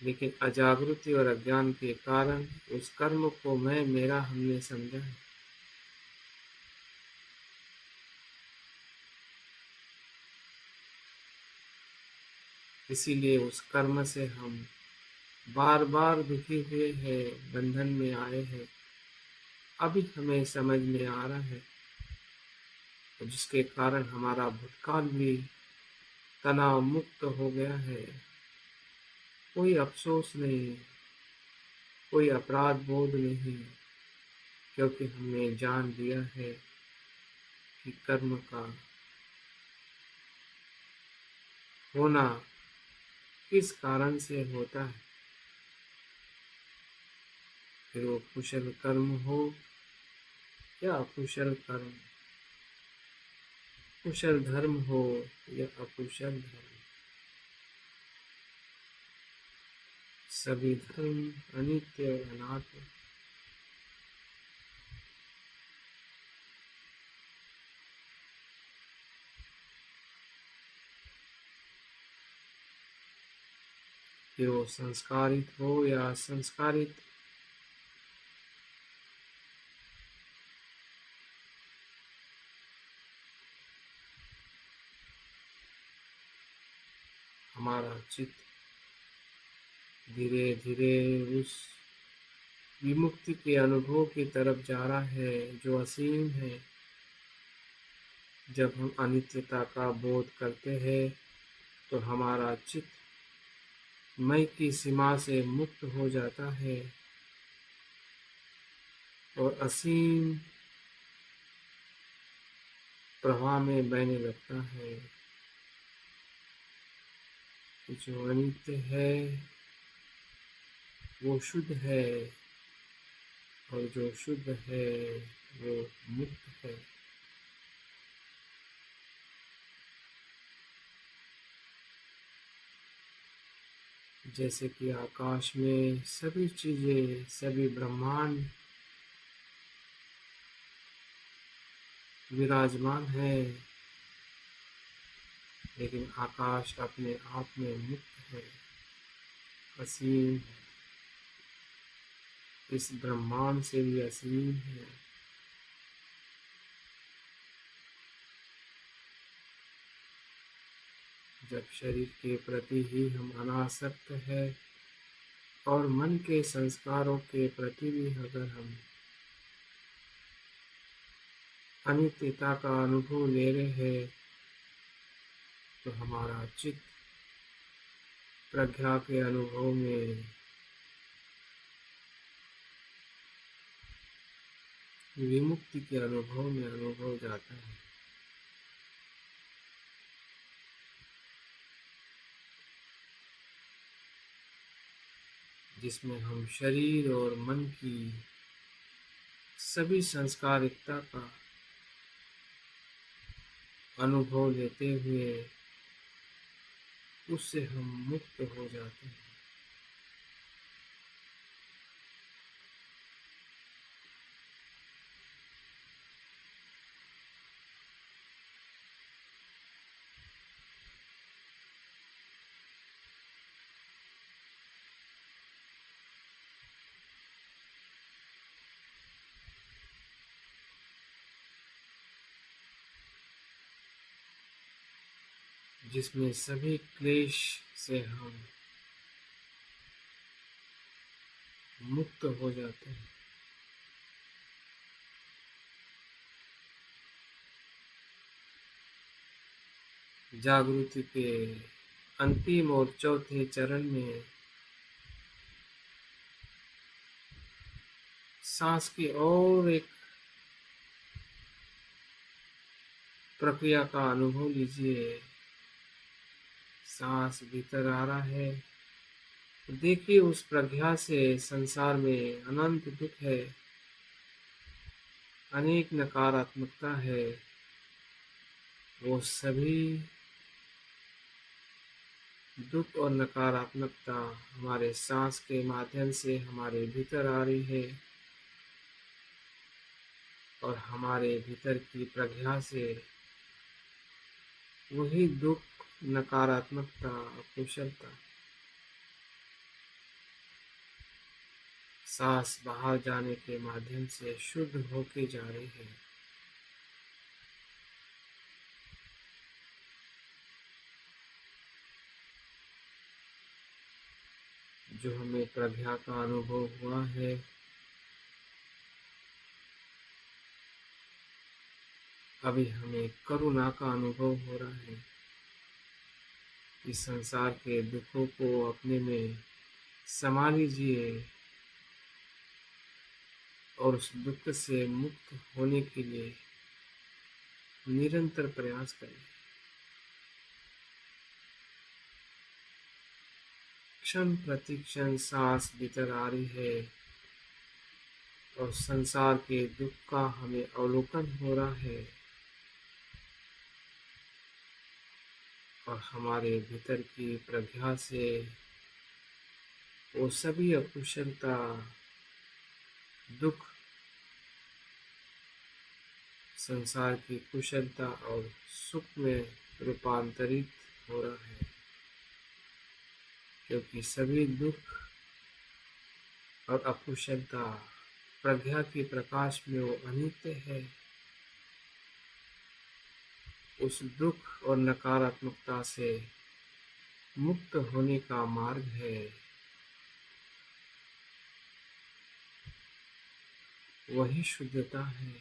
लेकिन अजागृति और अज्ञान के कारण उस कर्म को मैं मेरा हमने समझा है। इसीलिए उस कर्म से हम बार बार दुखी हुए हैं, बंधन में आए हैं। अभी हमें समझ में आ रहा है, जिसके कारण हमारा भूतकाल भी तनाव मुक्त हो गया है। कोई अफसोस नहीं, कोई अपराध बोध नहीं, क्योंकि हमने जान लिया है कि कर्म का होना किस कारण से होता है। फिर वो कुशल कर्म हो या अकुशल कर्म, कुशल धर्म हो या अकुशल धर्म, सभी धर्म अनित्य और अनात्म। फिर वो संस्कारित हो या असंस्कारित। हमारा चित्त धीरे धीरे उस विमुक्ति के अनुभव की तरफ जा रहा है जो असीम है। जब हम अनित्यता का बोध करते हैं तो हमारा चित्त मैं की सीमा से मुक्त हो जाता है और असीम प्रवाह में बहने लगता है। जो अनित्य है वो शुद्ध है और जो शुद्ध है वो मुक्त है। जैसे कि आकाश में सभी चीजें, सभी ब्रह्मांड विराजमान है, लेकिन आकाश अपने आप में मुक्त है, असीम है, इस ब्रह्मांड से भी असीम है। जब शरीर के प्रति ही हम अनासक्त है और मन के संस्कारों के प्रति भी अगर हम अनित्यता का अनुभव ले रहे हैं तो हमारा चित्त प्रज्ञा के अनुभव में, विमुक्ति के अनुभव में अनुभव जाता है। जिसमें हम शरीर और मन की सभी संस्कारिकता का अनुभव लेते हुए उससे हम मुक्त हो जाते हैं। जिसमें सभी क्लेश से हम मुक्त हो जाते हैं। जागृति के अंतिम और चौथे चरण में सांस की और एक प्रक्रिया का अनुभव लीजिए। सांस भीतर आ रहा है, देखिए उस प्रज्ञा से संसार में अनंत दुख है, अनेक नकारात्मकता है। वो सभी दुख और नकारात्मकता हमारे सांस के माध्यम से हमारे भीतर आ रही है और हमारे भीतर की प्रज्ञा से वही दुख, नकारात्मकता, अकुशलता सांस बाहर जाने के माध्यम से शुद्ध होके जा रही है। जो हमें प्रज्ञा का अनुभव हुआ है, अभी हमें करुणा का अनुभव हो रहा है। इस संसार के दुखों को अपने में समा लीजिए और उस दुख से मुक्त होने के लिए निरंतर प्रयास करें। क्षण प्रति क्षण सांस भीतर आ रही है और संसार के दुख का हमें अवलोकन हो रहा है और हमारे भीतर की प्रज्ञा से वो सभी अकुशलता, दुख, संसार की कुशलता और सुख में रूपांतरित हो रहा है। क्योंकि सभी दुख और अकुशलता प्रज्ञा के प्रकाश में वो अनित्य है। उस दुख और नकारात्मकता से मुक्त होने का मार्ग है वही शुद्धता है,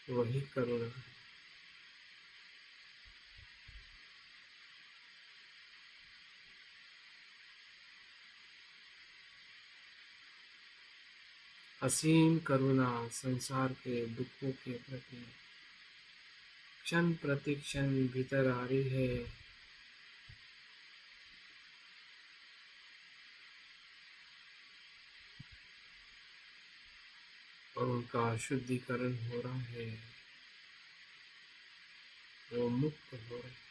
वही करुणा है। असीम करुणा संसार के दुखों के प्रति क्षण प्रति क्षण भीतर आ रही है। और उनका शुद्धिकरण हो रहा है, वो मुक्त हो रहे हैं।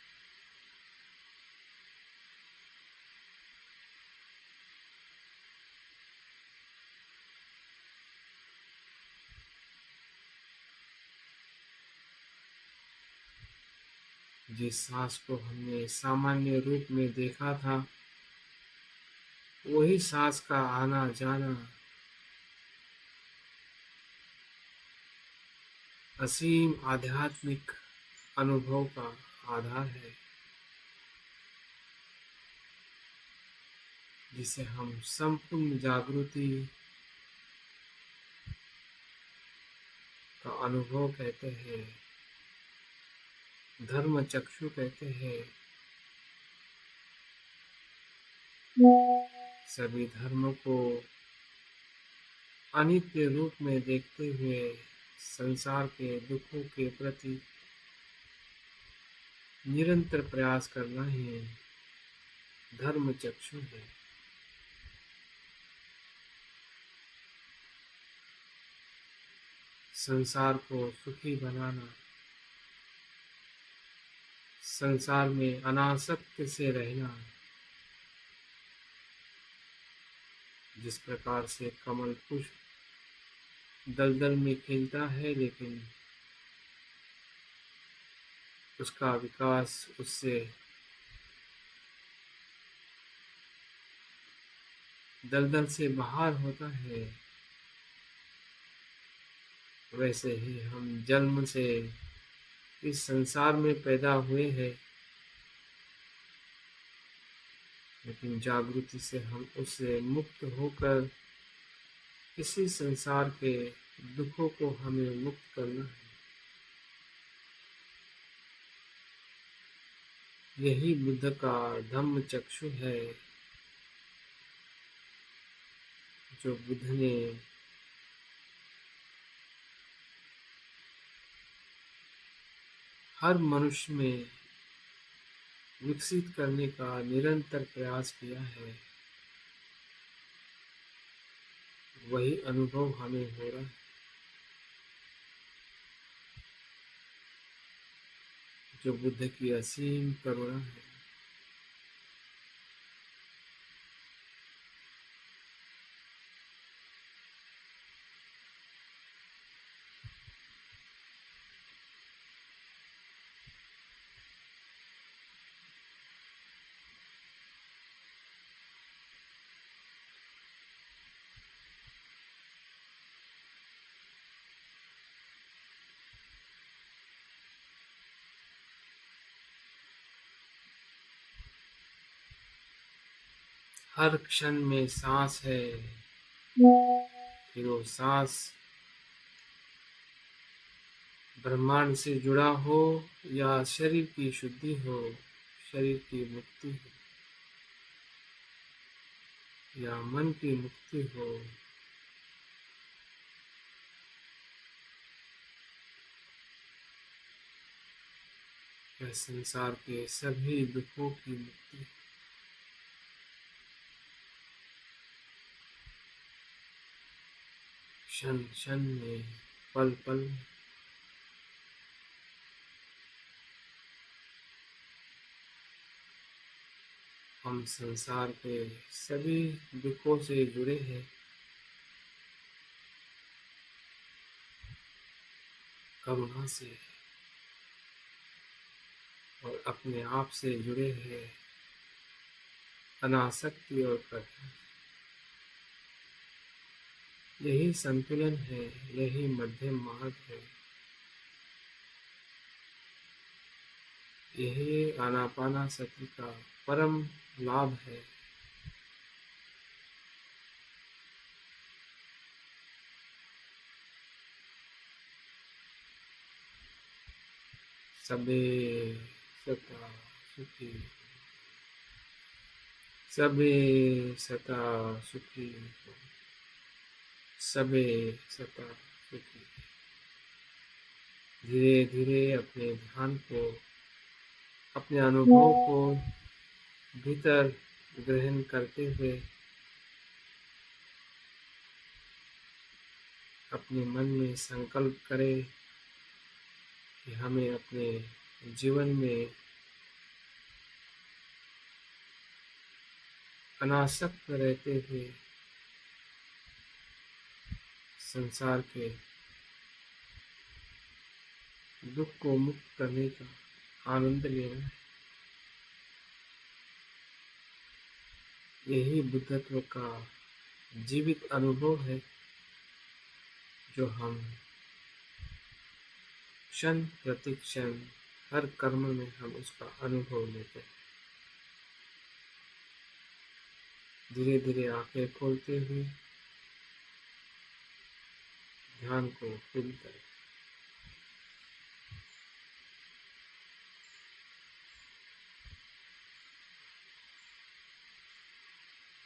जिस सांस को हमने सामान्य रूप में देखा था, वही सांस का आना जाना असीम आध्यात्मिक अनुभव का आधार है, जिसे हम संपूर्ण जागृति का अनुभव कहते हैं, धर्म चक्षु कहते हैं। सभी धर्मों को अनित्य रूप में देखते हुए संसार के दुखों के प्रति निरंतर प्रयास करना ही धर्म चक्षु है। संसार को सुखी बनाना, संसार में अनासक्त से रहना, जिस प्रकार से कमल पुष्प दलदल में खिलता है, लेकिन उसका विकास उससे दलदल से बाहर होता है, वैसे ही हम जन्म से इस संसार में पैदा हुए हैं, लेकिन जागृति से हम उससे मुक्त होकर इसी संसार के दुखों को हमें मुक्त करना है। यही बुद्ध का धम्म चक्षु है, जो बुद्ध ने हर मनुष्य में विकसित करने का निरंतर प्रयास किया है। वही अनुभव हमें हो रहा है, जो बुद्ध की असीम करुणा है। हर क्षण में सांस है, फिर वो सांस ब्रह्मांड से जुड़ा हो या शरीर की शुद्धि हो, शरीर की मुक्ति हो या मन की मुक्ति हो, या संसार के सभी दुखों की मुक्ति, क्षण क्षण में, पल पल में। हम संसार के सभी दुखों से जुड़े हैं, करुणा से, और अपने आप से जुड़े हैं, अनासक्ति और प्रज्ञा। यही संतुलन है, यही मध्यम मार्ग है, यही आनापानासति का परम लाभ है। सबे सता सुखी, सबे सता सुखी, सबे सता सुखी। धीरे धीरे अपने ध्यान को, अपने अनुभव को भीतर ग्रहण करते हुए अपने मन में संकल्प करें कि हमें अपने जीवन में अनासक्त रहते हुए संसार के दुख को मुक्त करने का आनंद लेना है। यही बुद्धत्व का जीवित अनुभव है जो हम क्षण प्रति क्षण हर कर्म में हम उसका अनुभव लेते हैं। धीरे धीरे आंखें खोलते हुए ध्यान को पूरी करें।